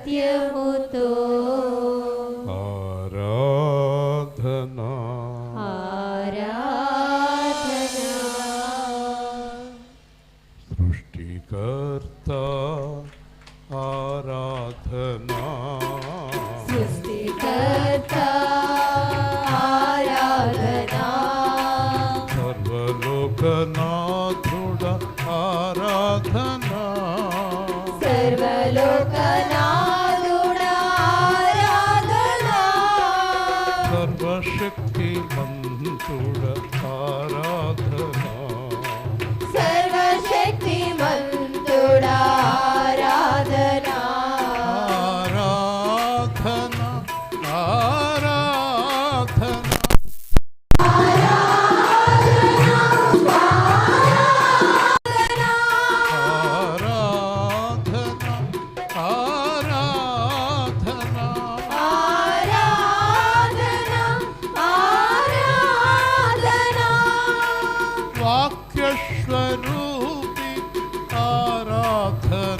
సత్యముతో ఆరాధనా ఆరాధనా. సృష్టికర్త ఆరాధనా సృష్టికర్త ఆరాధనా. సర్వలోకనాథుడ ఆరాధనా సర్వలోకనాథుడా ఆరాధనా. సర్వశక్తిమంతుడ ఆరాధనా సర్వశక్తిమంతుడా ఆరాధనా. ఆరాధనా ఆరాధనా ఆరాధనా ఆరాధనా ఆరాధనా. వాక్యస్వరూపి ఆరాధనా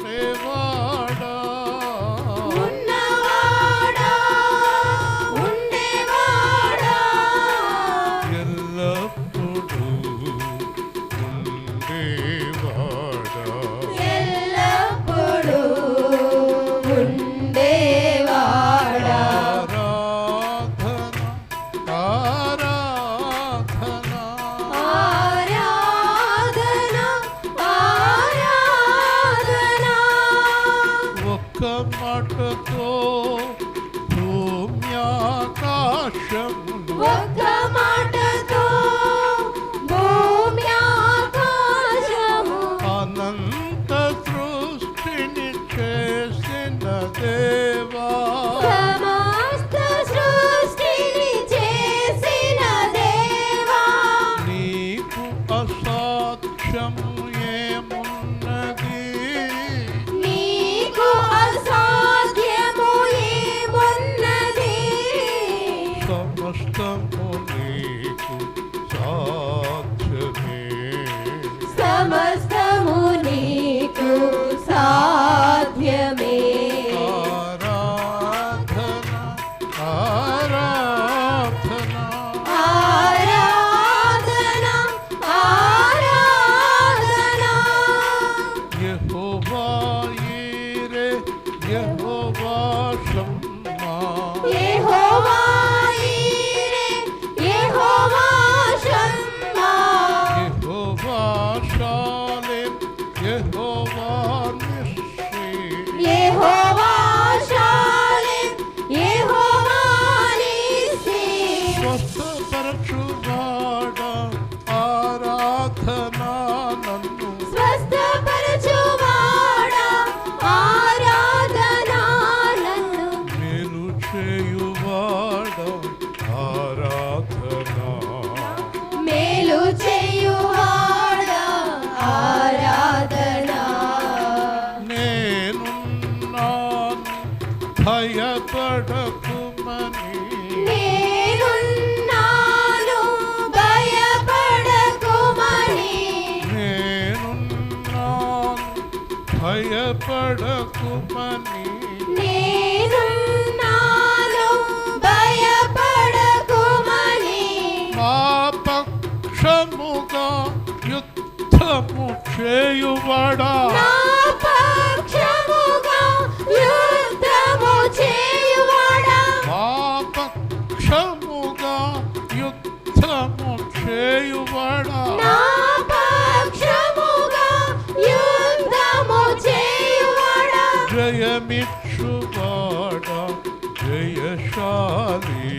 దేవాడా ఉన్నవాడా ఉండేవాడా ఎల్లప్పుడూ ఉండేవాడా ఎల్లప్పుడూ ఉండేవాడా. ఆరాధనా ఆరాధనా ఆరాధనా ఆరాధనా. ఒక్క మాటతో భూమ్యాకాశములు ఒక్క మాటతో భూమి ఆకాశము అనంత సృష్టిని చేసిన దేవా సమస్త సృష్టిని చేసిన దేవా. నీకు అసాధ్యము ఏమున్నది నీకు అసాధ్యము ఏమున్నది. సమస్తము నీకు సాధ్యమే సమస్తము నీకు సాధ్యమే. ఆరాధనా ఆరాధనా ఆరాధనా ఆరాధనా. యెహోవా యీరే యెహోవా షమ్మా యెహోవా ఈరే యెహోవా షమ్మా. యెహోవా షాలేం యెహోవా నిస్సి యెహోవా షాలేం యెహోవా నీసి. స్వస్థపరచువాడా ఆరాధనా నన్ను స్వస్థపరచువాడా ఆరాధనా నన్ను. మేలు చేయువాడా ఆరాధనా మేలు చేయువాడా ఆరాధనా. నేనున్నాను భయపడకుమని నేనున్నాను భయపడకుమని. నేనున్నాను భయపడకుమని నేనున్నాను భయపడకుమని. మా పక్షముగా యుద్ధము చేయువాడా నా పక్షముగా యుద్ధము చేయువాడా. మా పక్షముగా యుద్ధము చేయువాడా నా పక్షముగా యుద్ధము చేయువాడా. జయమిచ్చువాడా జయశాలి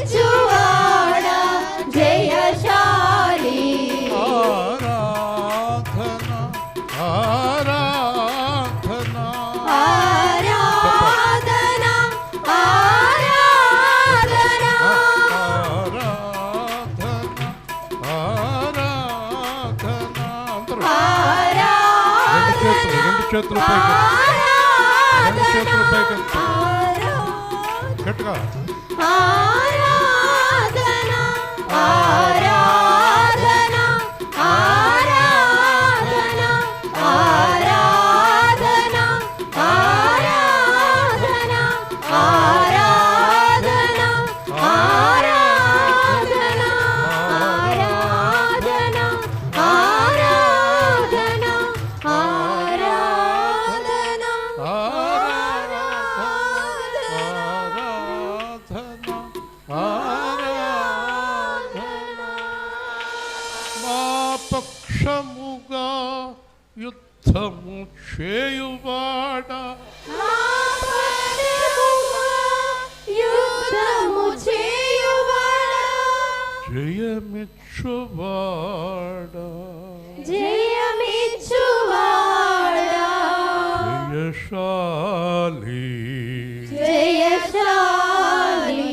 జయమిచ్చువాడా జయశాలి. ఆరాధనా ఆరాధనా ఆరాధనా ఆరాధనా. ఆరాధనా చేతులు పైకి రెండు చేతులు పైకి గట్టిగా ఆరాధన ఆరాధన ఆరాధన ఆరాధన ఆరాధన ఆరాధన ఆరాధన ఆరాధన ఆరాధన ఆరాధన మా పక్షముగా యుద్ధము చేయువాడా యుద్ధము చేయువాడా జయమిచ్చువాడా జయమిచ్చువాడా జయశాలి జయశాలి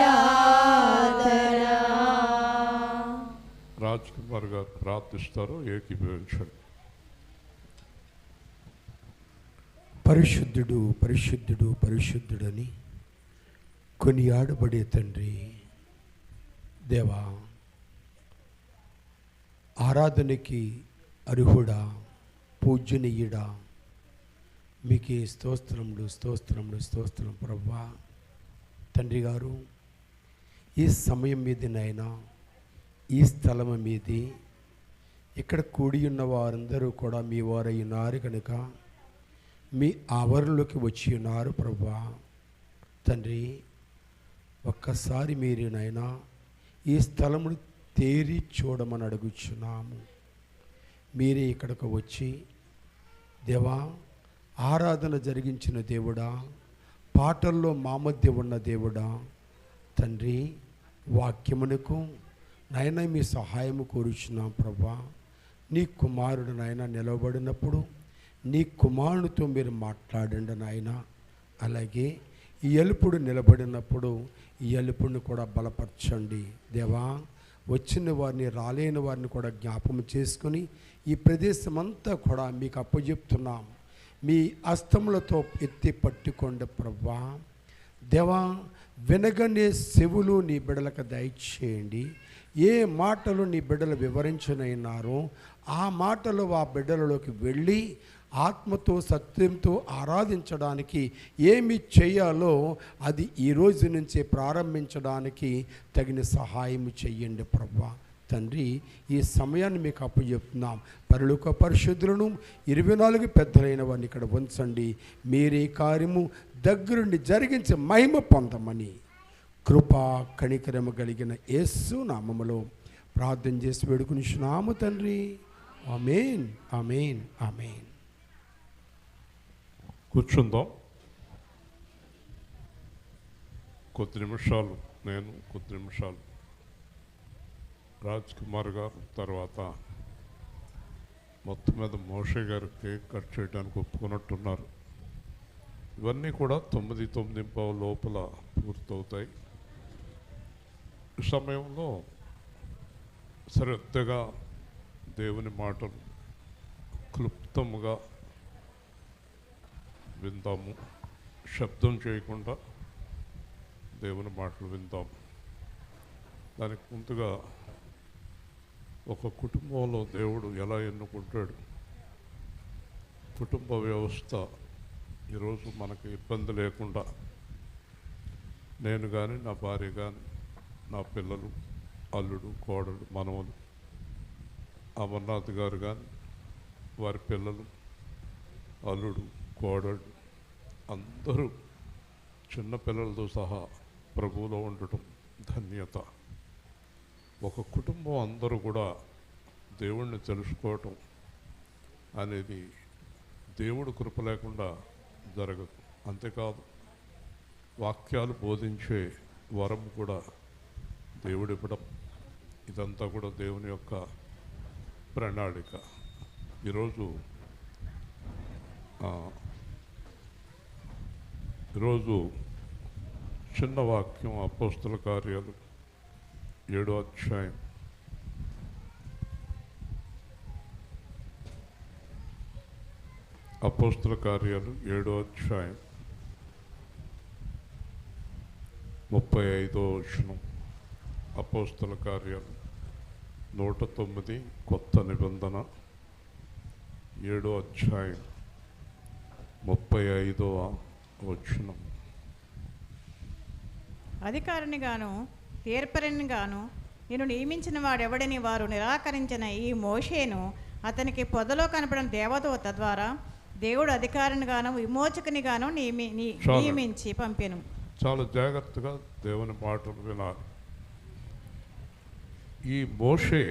ఆరాధన రాజ్ కుమార్ గారు ప్రార్థిస్తారు, ఏకీభవించండి. పరిశుద్ధుడు పరిశుద్ధుడు పరిశుద్ధుడని కొనియాడబడే తండ్రి దేవా, ఆరాధనకి అర్హుడా, పూజనీయుడా, మీకే స్తోత్రములు స్తోత్రములు స్తోత్రం ప్రభువా. తండ్రి గారు, ఈ సమయం మీది నాయనా, ఈ స్థలము మీది, ఇక్కడ కూడి ఉన్న వారందరూ కూడా మీ వారై ఉన్నారు కనుక మీ ఆవరణలోకి వచ్చి ఉన్నారు ప్రభువా. తండ్రి, ఒక్కసారి మీరు నాయనా ఈ స్థలమును తేరి చూడమని అడుగుచున్నాము. మీరే ఇక్కడికి వచ్చి దేవా, ఆరాధన జరిగించిన దేవుడా, పాటల్లో మా మధ్య ఉన్న దేవుడా, తండ్రి, వాక్యమునకు నాయన మీ సహాయము కోరుచున్నాం ప్రభా. నీ కుమారుడు నాయన నిలవబడినప్పుడు నీ కుమారునితో మీరు మాట్లాడండి నాయన. అలాగే ఈ ఎలుపుడు నిలబడినప్పుడు ఈ ఎలుపుడిని కూడా బలపరచండి దేవా. వచ్చిన వారిని రాలేని వారిని కూడా జ్ఞాపకం చేసుకుని ఈ ప్రదేశం అంతా కూడా మీకు అప్పచెప్తున్నాం. మీ హస్తములతో ఎత్తి పట్టుకోండి ప్రభా. దేవా, వినగనే చెవులు నీ బిడ్డలకు దయచేయండి. ఏ మాటలు నీ బిడ్డలు వివరించనైనారో ఆ మాటలు ఆ బిడ్డలలోకి వెళ్ళి ఆత్మతో సత్యంతో ఆరాధించడానికి ఏమి చేయాలో అది ఈ రోజు నుంచే ప్రారంభించడానికి తగిన సహాయం చెయ్యండి ప్రభా. తండ్రి, ఈ సమయాన్ని మీకు అప్పచెప్తున్నాం. పరలోక పరిశుద్ధులను 24 పెద్దలైన వారిని ఇక్కడ ఉంచండి. మీరే కార్యము దగ్గరుండి జరిగించి మహిమ పొందమని కృపా కనికరము కలిగిన యేసు నామములో ప్రార్థన చేసి వేడుకునిచున్నాము తండ్రి. ఆమేన్, ఆమేన్, ఆమేన్. కూర్చుందాం. కొద్ది నిమిషాలు నేను, కొద్ది నిమిషాలు రాజ్ కుమార్ గారు, తర్వాత మొత్తం మీద మోషే గారు కేక్ కట్ చేయడానికి ఒప్పుకున్నట్టున్నారు. ఇవన్నీ కూడా 9:09 లోపల పూర్తవుతాయి. ఈ సమయంలో శ్రద్ధగా దేవుని మాటలు క్లుప్తముగా విందాము. శబ్దం చేయకుండా దేవుని మాటలు విందాం. దానికి ముందుగా ఒక కుటుంబంలో దేవుడు ఎలా ఎన్నుకుంటాడు, కుటుంబ వ్యవస్థ ఈరోజు మనకి ఇబ్బంది లేకుండా నేను కానీ, నా భార్య కానీ, నా పిల్లలు, అల్లుడు, కోడలు, మనవలు, అమర్నాథ్ గారు కానీ, వారి పిల్లలు, అల్లుడు, కోడలు అందరూ చిన్న పిల్లలతో సహా ప్రభువులో ఉండటం ధన్యత. ఒక కుటుంబం అందరూ కూడా దేవుణ్ణి తెలుసుకోవటం అనేది దేవుడు కృప లేకుండా జరగదు. అంతేకాదు, వాక్యాలు బోధించే వరం కూడా దేవుడు ఇవ్వడం, ఇదంతా కూడా దేవుని యొక్క ప్రణాళిక. ఈరోజు చిన్న వాక్యం అపోస్తల కార్యాలు 7వ అధ్యాయం అపోస్తుల కార్యాలు 7వ అధ్యాయం 35వ వచనం. అపోస్తుల కార్యాలు 109 కొత్త నిబంధన 7వ అధ్యాయం 35వ వచనం. అధికారినిగాను తీర్పరినిగాను నేను నియమించిన వాడెవడని వారు నిరాకరించిన ఈ మోషేను అతనికి పొదలో కనపడిన దేవదూత ద్వారా దేవుడు అధికారినిగాను విమోచకునిగాను నియమించి పంపెను. చాలా జాగ్రత్తగా దేవుని మాటలు వినాలి. ఈ మోషే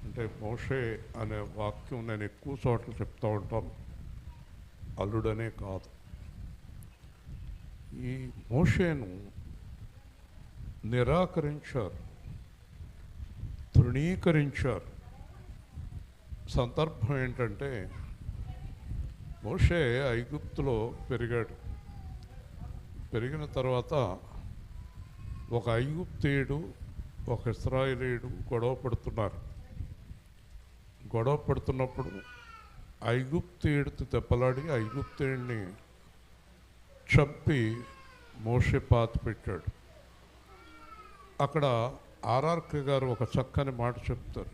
అంటే మోషే అనే వాక్యం నేను ఎక్కువ చోట్ల చెప్తూ ఉంటాను, అల్లుడనే కాదు. ఈ మోషేను నిరాకరించారు, తృణీకరించారు. సందర్భం ఏంటంటే మోషే ఐగుప్తులో పెరిగాడు. పెరిగిన తర్వాత ఒక ఐగుప్తీయుడు ఒక ఇశ్రాయేలీయుడు గొడవ పడుతున్నారు. గొడవ పడుతున్నప్పుడు ఐగుప్తీయుడితో దెబ్బలాడి ఐగుప్తీయుడిని చంపి మోషే పాతి పెట్టాడు. అక్కడ ఆర్ఆర్కే గారు ఒక చక్కని మాట చెప్తారు.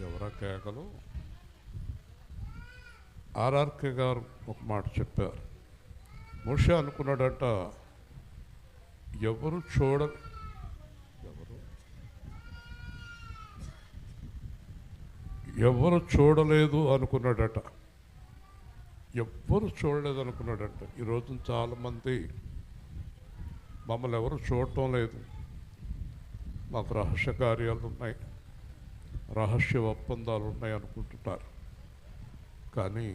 ఎవరా కేకలు? ఆర్ఆర్కే గారు ఒక మాట చెప్పారు. మోషే అనుకున్నాడట, ఎవరు చూడలేదు అనుకున్నాడట. ఎవ్వరు చూడలేదు అనుకున్నాడట. ఈరోజు చాలామంది మమ్మల్ని ఎవరు చూడటం లేదు, మాకు రహస్య కార్యాలు ఉన్నాయి, రహస్య ఒప్పందాలు ఉన్నాయి అనుకుంటున్నారు. కానీ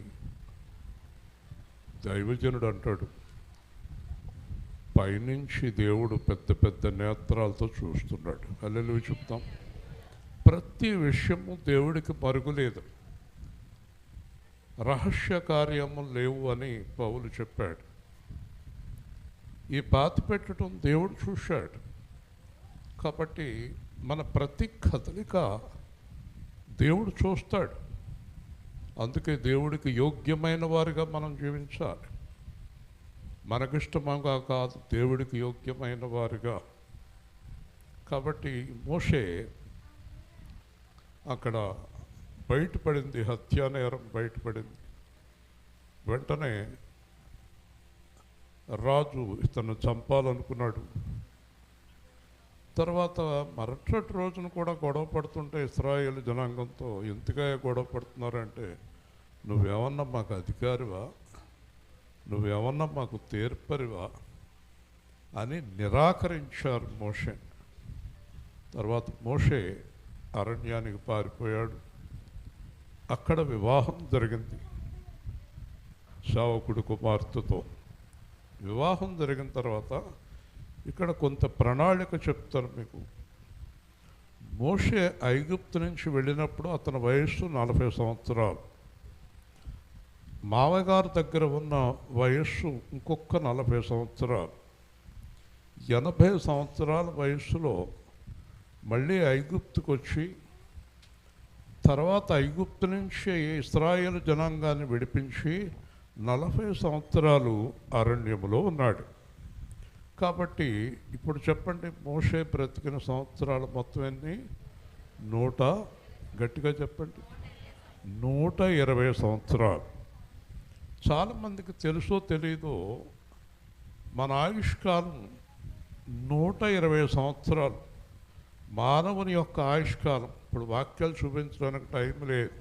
దైవజనుడు అంటాడు, పైనుంచి దేవుడు పెద్ద పెద్ద నేత్రాలతో చూస్తున్నాడు. హల్లెలూయా చెప్తాం. ప్రతి విషయము దేవుడికి మరుగులేదు, రహస్య కార్యము లేవు అని పౌలు చెప్పాడు. ఈ పాతి పెట్టడం దేవుడు చూశాడు. కాబట్టి మన ప్రతి కదలిక దేవుడు చూస్తాడు. అందుకే దేవుడికి యోగ్యమైన వారిగా మనం జీవించాలి. మనకిష్టంగా కాదు, దేవుడికి యోగ్యమైన వారిగా. కాబట్టి మోషే అక్కడ బయటపడింది, హత్యానేరం బయటపడింది. వెంటనే రాజు ఇతను చంపాలనుకున్నాడు. తర్వాత మరుసటి రోజున కూడా గొడవ పడుతుంటే ఇశ్రాయేలు జనాంగంతో ఎంతగా గొడవ పడుతున్నారంటే, నువ్వేమన్నా మాకు అధికారివా, నువ్వేమన్నా మాకు తీర్పరివా అని నిరాకరించారు మోషే. తర్వాత మోషే అరణ్యానికి పారిపోయాడు. అక్కడ వివాహం జరిగింది సేవకుడి కుమార్తెతో. వివాహం జరిగిన తర్వాత ఇక్కడ కొంత ప్రణాళిక చెప్తాను మీకు. మోషే ఐగుప్తు నుంచి వెళ్ళినప్పుడు అతని వయస్సు 40 సంవత్సరాలు. మావగారి దగ్గర ఉన్న వయస్సు ఇంకొక 40 సంవత్సరాలు. 80 సంవత్సరాల వయస్సులో మళ్ళీ ఐగుప్తుకు వచ్చి తర్వాత ఐగుప్తు నుంచి ఇశ్రాయేలు జనాంగాన్ని విడిపించి 40 సంవత్సరాలు అరణ్యములో ఉన్నాడు. కాబట్టి ఇప్పుడు చెప్పండి, మోషే బ్రతికిన సంవత్సరాలు మొత్తం ఎన్ని? 100, గట్టిగా చెప్పండి, 120 సంవత్సరాలు. చాలామందికి తెలుసో తెలీదో, మన ఆయుష్కాలం 120 సంవత్సరాలు. మానవుని యొక్క ఆయుష్కాలం. ఇప్పుడు వాక్యాలు చూపించడానికి టైం లేదు.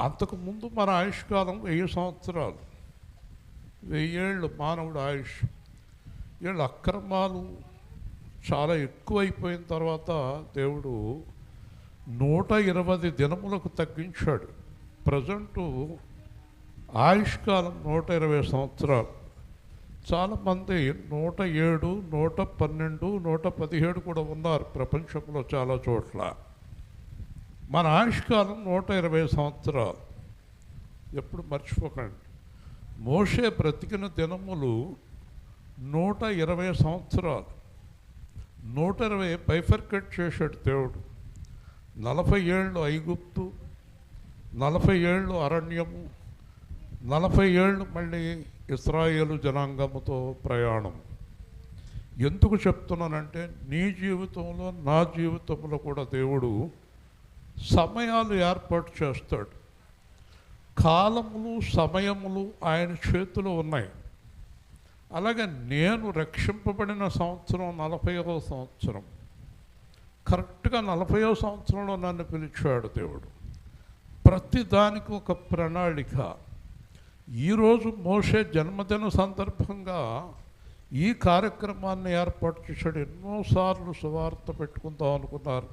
అంతకుముందు మన ఆయుష్కాలం 1000 సంవత్సరాలు, 1000 ఏళ్ళు మానవుడు ఆయుష్. వీళ్ళ అక్రమాలు చాలా ఎక్కువైపోయిన తర్వాత దేవుడు 120 దినములకు తగ్గించాడు. ప్రజెంటు ఆయుష్కాలం 120 సంవత్సరాలు. చాలామంది 107, 112, 117 కూడా ఉన్నారు ప్రపంచంలో చాలా చోట్ల. మన ఆయుష్కాలం 120 సంవత్సరాలు. ఎప్పుడు మర్చిపోకండి, మోషే బ్రతికిన దినములు 120 సంవత్సరాలు. 120 బైఫర్కెట్ చేశాడు దేవుడు. 40 ఏళ్ళు ఐగుప్తు, 40 ఏళ్ళు అరణ్యము, 40 ఏళ్ళు మళ్ళీ ఇశ్రాయేలు జనాంగముతో ప్రయాణం. ఎందుకు చెప్తున్నానంటే నీ జీవితంలో నా జీవితంలో కూడా దేవుడు సమయాలు ఏర్పాటు చేస్తాడు. కాలములు సమయములు ఆయన చేతిలో ఉన్నాయి. అలాగే నేను రక్షింపబడిన సంవత్సరం 40వ సంవత్సరం. కరెక్ట్గా 40వ సంవత్సరంలో నన్ను పిలిచాడు దేవుడు. ప్రతి దానికి ఒక ప్రణాళిక. ఈరోజు మోషే జన్మదిన సందర్భంగా ఈ కార్యక్రమాన్ని ఏర్పాటు చేశాడు. ఎన్నోసార్లు సువార్త పెట్టుకుందాం అనుకున్నారు.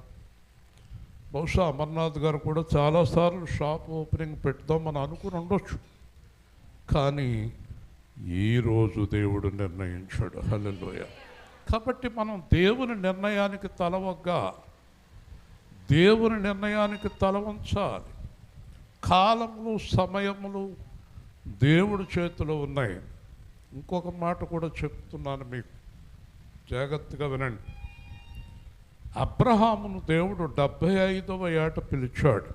బహుశా అమర్నాథ్ గారు కూడా చాలాసార్లు షాప్ ఓపెనింగ్ పెడదామని అనుకుని ఉండొచ్చు. కానీ ఈరోజు దేవుడు నిర్ణయించాడు. హల్లెలూయా. కాబట్టి మనం దేవుని నిర్ణయానికి తలవగ్గా, దేవుని నిర్ణయానికి తల వంచాలి. కాలములు సమయములు దేవుడి చేతిలో ఉన్నాయి. ఇంకొక మాట కూడా చెప్తున్నాను మీకు, జాగ్రత్తగా వినండి. అబ్రహామును దేవుడు 75వ ఏట పిలిచాడు.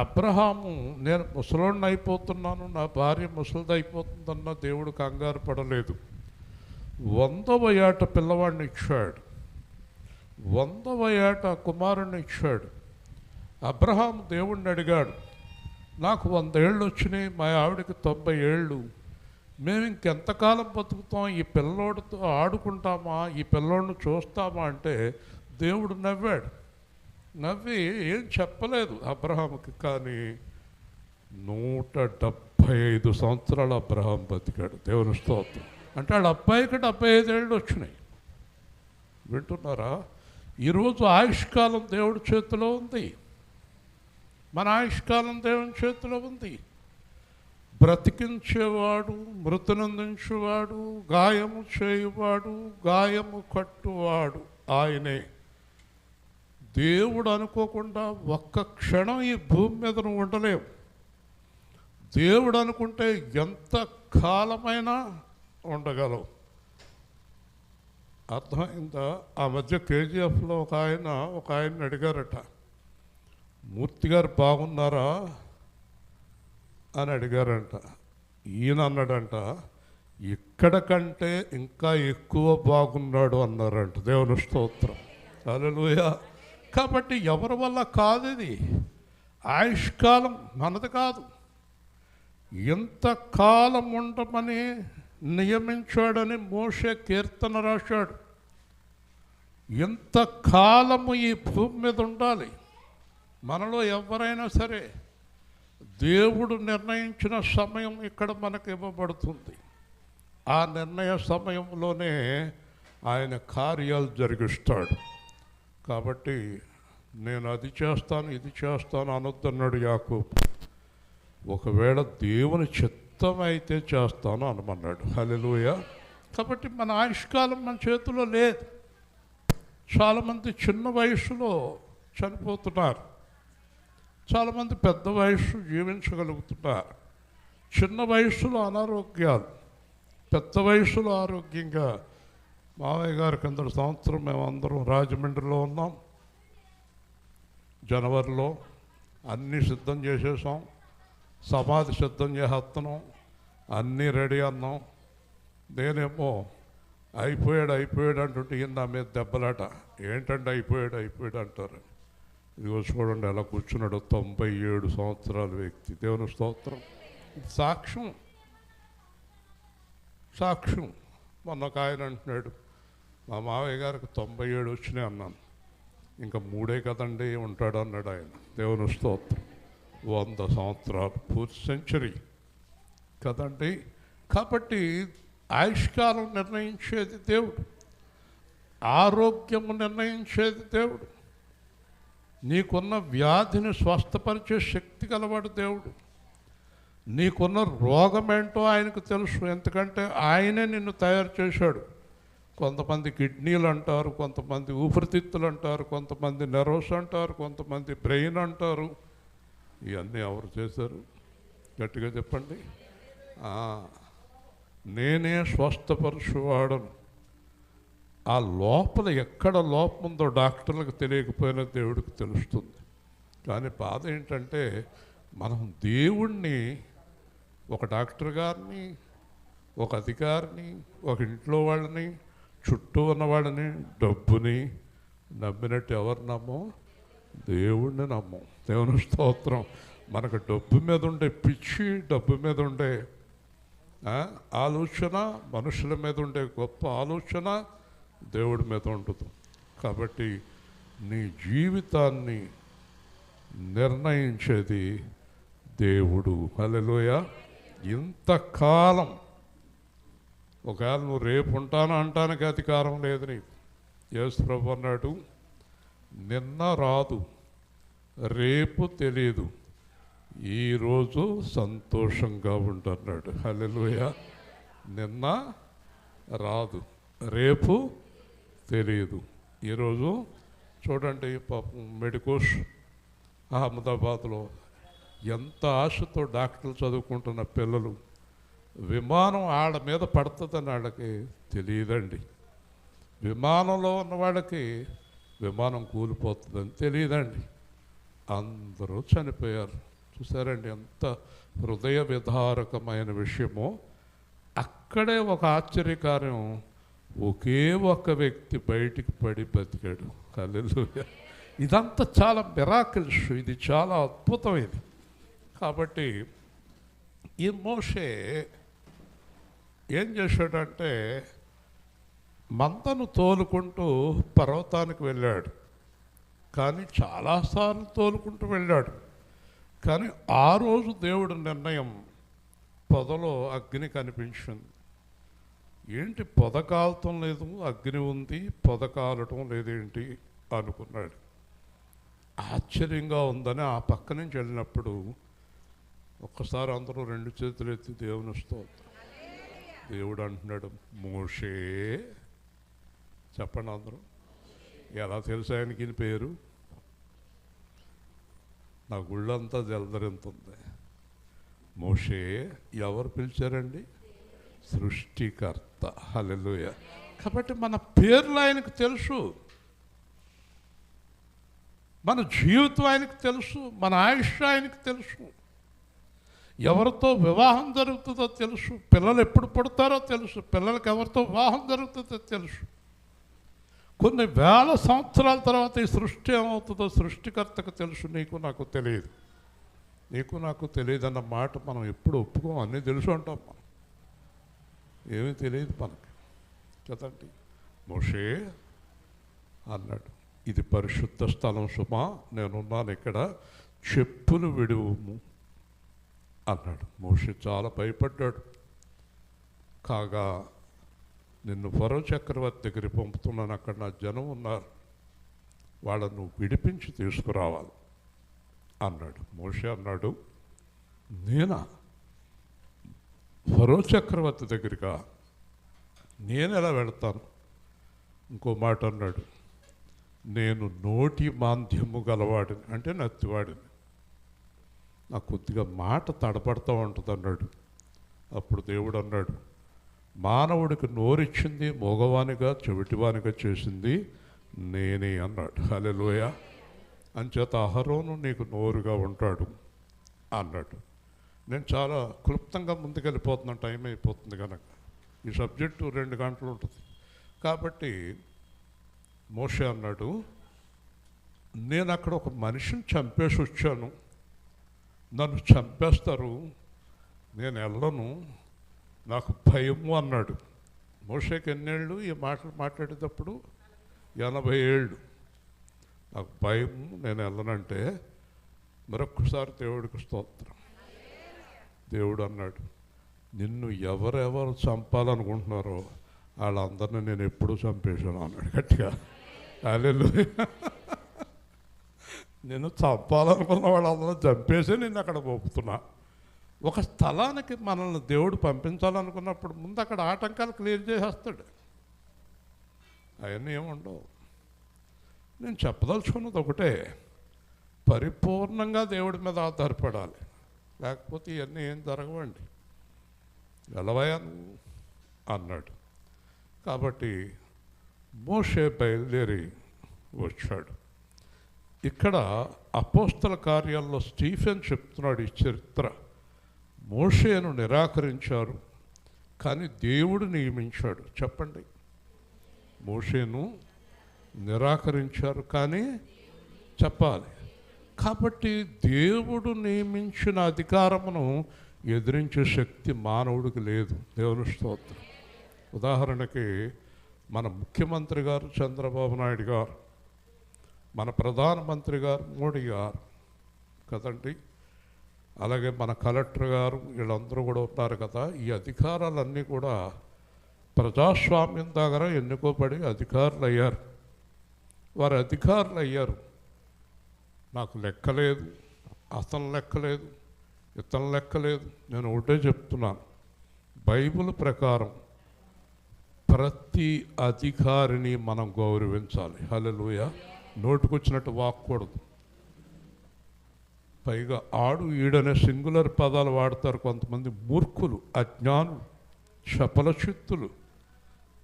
అబ్రహాము నేను ముసలోడిని అయిపోతున్నాను, నా భార్య ముసలిది అయిపోతుందన్న దేవుడు కంగారు పడలేదు. 100వ ఏట పిల్లవాడిని ఇచ్చాడు. 100వ ఏట కుమారుణ్ణి ఇచ్చాడు. అబ్రహాము దేవుణ్ణి అడిగాడు, నాకు 100 ఏళ్ళు వచ్చినాయి, మా ఆవిడకి 90 ఏళ్ళు, మేము ఇంకెంతకాలం బతుకుతాం, ఈ పిల్లోడితో ఆడుకుంటామా, ఈ పిల్లోడిని చూస్తామా అంటే దేవుడు నవ్వాడు. నవ్వి ఏం చెప్పలేదు అబ్రహాముకి. కానీ 175 సంవత్సరాలు అబ్రహాం బతికాడు. దేవుని స్తోత్రం. అంటే వాళ్ళ అబ్బాయికి 75 ఏళ్ళు వచ్చినాయి. వింటున్నారా? ఈరోజు ఆయుష్కాలం దేవుడి చేతిలో ఉంది. మన ఆయుష్కాలం దేవుని చేతిలో ఉంది. బ్రతికించేవాడు, మృతునందించేవాడు, గాయము చేయువాడు, గాయము కట్టువాడు ఆయనే. దేవుడు అనుకోకుండా ఒక్క క్షణం ఈ భూమి మీద నువ్వు ఉండలేవు. దేవుడు అనుకుంటే ఎంత కాలమైనా ఉండగలవు. అర్థమైందా? ఆ మధ్య కేజీఎఫ్లో ఒక ఆయన అడిగారట, మూర్తి గారు బాగున్నారా అని అడిగారంట. ఈయన అన్నాడంట, ఇక్కడ కంటే ఇంకా ఎక్కువ బాగున్నాడు అన్నారంట. దేవుని స్తోత్రం. హల్లెలూయా. కాబట్టి ఎవరి వల్ల కాదు ఇది. ఆయుష్కాలం మనది కాదు. ఎంతకాలం ఉండమని నియమించాడని మోషే కీర్తన రాశాడు. ఎంతకాలము ఈ భూమి మీద ఉండాలి. మనలో ఎవరైనా సరే దేవుడు నిర్ణయించిన సమయం ఇక్కడ మనకు ఇవ్వబడుతుంది. ఆ నిర్ణయ సమయంలోనే ఆయన కార్యాలు జరిగిస్తాడు. కాబట్టి నేను అది చేస్తాను ఇది చేస్తాను అనొద్దన్నాడు యాకోబు. ఒకవేళ దేవుని చిత్తం అయితే చేస్తాను అనమన్నాడు. హల్లెలూయా. కాబట్టి మన ఆయుష్కాలం మన చేతిలో లేదు. చాలామంది చిన్న వయసులో చనిపోతున్నారు, చాలామంది పెద్ద వయస్సు జీవించగలుగుతున్నారు. చిన్న వయసులో అనారోగ్యాలు, పెద్ద వయసులో ఆరోగ్యంగా. మావయ్య గారి కింద సంవత్సరం మేమందరం రాజమండ్రిలో ఉన్నాం. జనవరిలో అన్నీ సిద్ధం చేసేసాం, సమాధి సిద్ధం చేస్తున్నాం, అన్నీ రెడీ అన్నాం. నేనేమో అయిపోయాడు అంటుంటే ఈయన నా మీద దెబ్బలాట. ఏంటంటే అయిపోయాడు అంటారు. ఇదిగో చూడండి ఎలా కూర్చున్నాడు, 97 సంవత్సరాల వ్యక్తి. దేవుని స్తోత్రం. సాక్ష్యం. మొన్న ఒక ఆయన అంటున్నాడు, మా మావయ్య గారికి 97 వచ్చినాయి అన్నాను. ఇంకా 3 కదండి ఉంటాడు అన్నాడు ఆయన. దేవుని స్తోత్రం. 100 సంవత్సరాలు, పూర్తి సెంచరీ కదండి. కాబట్టి ఆయుష్కాలం నిర్ణయించేది దేవుడు, ఆరోగ్యము నిర్ణయించేది దేవుడు, నీకున్న వ్యాధిని స్వస్థపరిచే శక్తి గలవాడు దేవుడు. నీకున్న రోగం ఏంటో ఆయనకు తెలుసు, ఎందుకంటే ఆయనే నిన్ను తయారు చేశాడు. కొంతమంది కిడ్నీలు అంటారు, కొంతమంది ఊపిరితిత్తులు అంటారు, కొంతమంది నెర్వస్ అంటారు, కొంతమంది బ్రెయిన్ అంటారు. ఇవన్నీ ఎవరు చేశారు? గట్టిగా చెప్పండి. నేనే స్వస్థపరచువాడను. ఆ లోపల ఎక్కడ లోపం ఉందో డాక్టర్లకు తెలియకపోయినా దేవుడికి తెలుస్తుంది. కానీ బాధ ఏంటంటే మనం దేవుణ్ణి ఒక డాక్టర్ గారిని, ఒక అధికారిని, ఒక ఇంట్లో వాళ్ళని, చుట్టూ ఉన్న వాళ్ళని, డబ్బుని నమ్మినట్టు ఎవరు నమ్మం? దేవుణ్ణి నమ్మం. దేవుని స్తోత్రం. మనకు డబ్బు మీద ఉండే పిచ్చి, డబ్బు మీద ఉండే ఆలోచన, మనుషుల మీద ఉండే గొప్ప ఆలోచన దేవుడి మీద ఉండదు. కాబట్టి నీ జీవితాన్ని నిర్ణయించేది దేవుడు. హల్లెలూయా. ఇంతకాలం ఒకవేళ నువ్వు రేపు ఉంటాను అంటానికి అధికారం లేదు నీకు. యేసు ప్రభు అన్నాడు, నిన్న రాదు, రేపు తెలియదు, ఈరోజు సంతోషంగా ఉంటున్నాడు. హల్లెలూయా. నిన్న రాదు, రేపు తెలియదు, ఈరోజు చూడండి. పాపం మెడికోస్ అహ్మదాబాద్లో ఎంత ఆశతో డాక్టర్లు చదువుకుంటున్న పిల్లలు, విమానం ఆడ మీద పడుతుందని వాళ్ళకి తెలియదండి. విమానంలో ఉన్న వాళ్ళకి విమానం కూలిపోతుందని తెలియదండి. అందరూ చనిపోయారు. చూసారండి ఎంత హృదయ విదారకమైన విషయమో. అక్కడే ఒక ఆశ్చర్యకార్యం, ఒకే ఒక వ్యక్తి బయటికి పడి బతికాడు. హల్లెలూయా. ఇదంతా చాలా మిరాకిల్స్, ఇది చాలా అద్భుతం ఇది. కాబట్టి ఈ మోషే ఏం చేశాడంటే మందను తోలుకుంటూ పర్వతానికి వెళ్ళాడు. కానీ చాలాసార్లు తోలుకుంటూ వెళ్ళాడు. కానీ ఆ రోజు దేవుడి నిర్ణయం, పొదలో అగ్ని కనిపించింది. ఏంటి పొద కాలటం లేదు, అగ్ని ఉంది, పొద కాలటం లేదేంటి అనుకున్నాడు. ఆశ్చర్యంగా ఉందని ఆ పక్క నుంచి వెళ్ళినప్పుడు ఒక్కసారి అందరూ రెండు చేతులు ఎత్తి దేవుని స్తోత్రం. దేవుడు అంటున్నాడు, మోషే. చెప్పండి అందరూ. ఎలా తెలుసు ఆయనకి ఈయన పేరు? నా గుళ్ళంతా జలధరింతుంది. మోషే. ఎవరు పిలిచారండి? సృష్టికర్త. హల్లెలూయా. కాబట్టి మన పేర్లు ఆయనకు తెలుసు, మన జీవితం ఆయనకు తెలుసు, మన ఆయుష్ ఆయనకు తెలుసు, ఎవరితో వివాహం జరుగుతుందో తెలుసు, పిల్లలు ఎప్పుడు పుడతారో తెలుసు, పిల్లలకి ఎవరితో వివాహం జరుగుతుందో తెలుసు. కొన్ని వేల సంవత్సరాల తర్వాత ఈ సృష్టి ఏమవుతుందో సృష్టికర్తకు తెలుసు. నీకు నాకు తెలియదు. నీకు నాకు తెలియదు అన్న మాట మనం ఎప్పుడు ఒప్పుకోం. అన్నీ తెలుసు అంటాం మనం, ఏమీ తెలియదు మనకి కదండి. మోషే అన్నాడు, ఇది పరిశుద్ధ స్థలం సుమా, నేనున్నాను ఇక్కడ, చెప్పులు విడువుము అన్నాడు. మోషే చాలా భయపడ్డాడు. కాగా నిన్ను ఫరో చక్రవర్తి దగ్గరికి పంపుతున్నాను, అక్కడ నా జనం ఉన్నారు, వాళ్ళను విడిపించి తీసుకురావాలి అన్నాడు. మోషే అన్నాడు, నేనా ఫరో చక్రవర్తి దగ్గరికా? నేను ఎలా వెళతాను? ఇంకో మాట అన్నాడు, నేను నోటి మాంద్యము గలవాడిని, అంటే నత్తివాడిని, నాకు కొద్దిగా మాట తడపడతా ఉంటుంది అన్నాడు. అప్పుడు దేవుడు అన్నాడు, మానవుడికి నోరిచ్చింది మగవానిగా చెవిటివానిగా చేసింది నేనే అన్నాడు. హల్లెలూయా. అంచేత అహరోను నీకు నోరుగా ఉంటాడు అన్నాడు. నేను చాలా క్లుప్తంగా ముందుకెళ్ళిపోతున్నాను, టైం అయిపోతుంది కనుక. ఈ సబ్జెక్టు 2 గంటలు ఉంటుంది. కాబట్టి మోషే అన్నాడు, నేను అక్కడ ఒక మనిషిని చంపేసి వచ్చాను, నన్ను చంపేస్తారు, నేను వెళ్ళను, నాకు భయము అన్నాడు. మోషేకి ఎన్నేళ్ళు ఈ మాటలు మాట్లాడేటప్పుడు? 80 ఏళ్ళు. నాకు భయము, నేను వెళ్ళనంటే మరొక్కసారి దేవుడికి స్తోత్రం. దేవుడు అన్నాడు, నిన్ను ఎవరెవరు చంపాలనుకుంటున్నారో వాళ్ళందరినీ నేను ఎప్పుడూ చంపేశాను అన్నాడు గట్టిగా. హల్లెలూయా. నేను చంపాలనుకున్న వాళ్ళందరూ చంపేసి నేను అక్కడ పంపుతున్నా. ఒక స్థలానికి మనల్ని దేవుడు పంపించాలనుకున్నప్పుడు ముందు అక్కడ ఆటంకాలు క్లియర్ చేసేస్తాడు. అవన్నీ ఏముండవు. నేను చెప్పదలుచుకున్నది ఒకటే, పరిపూర్ణంగా దేవుడి మీద ఆధారపడాలి, లేకపోతే ఇవన్నీ ఏం జరగవండి. వెళ్ళవయా నువ్వు అన్నాడు. కాబట్టి మోషే బయలుదేరి వచ్చాడు. ఇక్కడ అపోస్తల కార్యాల్లో స్టీఫెన్ చెప్తున్నాడు ఈ చరిత్ర. మోషేను నిరాకరించారు, కానీ దేవుడు నియమించాడు. చెప్పండి, మోషేను నిరాకరించారు కానీ చెప్పాలి. కాబట్టి దేవుడు నియమించిన అధికారమును ఎదిరించే శక్తి మానవుడికి లేదు. దేవుని స్తోత్రం. ఉదాహరణకి మన ముఖ్యమంత్రి గారు చంద్రబాబు నాయుడు గారు, మన ప్రధానమంత్రి గారు మోడీ గారు కదండి, అలాగే మన కలెక్టర్ గారు, వీళ్ళందరూ కూడా ఉన్నారు కదా. ఈ అధికారాలన్నీ కూడా ప్రజాస్వామ్యం దగ్గర ఎన్నుకోబడి అధికారులు అయ్యారు. వారు అధికారులు అయ్యారు. నాకు లెక్కలేదు, అతను లెక్కలేదు, ఇతను లెక్కలేదు. నేను ఒకటే చెప్తున్నాను, బైబిల్ ప్రకారం ప్రతి అధికారిని మనం గౌరవించాలి. హల్లెలూయా. నోటుకొచ్చినట్టు వాక్కూడదు. పైగా ఆడు ఈడనే సింగులర్ పదాలు వాడతారు కొంతమంది మూర్ఖులు, అజ్ఞానులు, చపలచిత్తులు.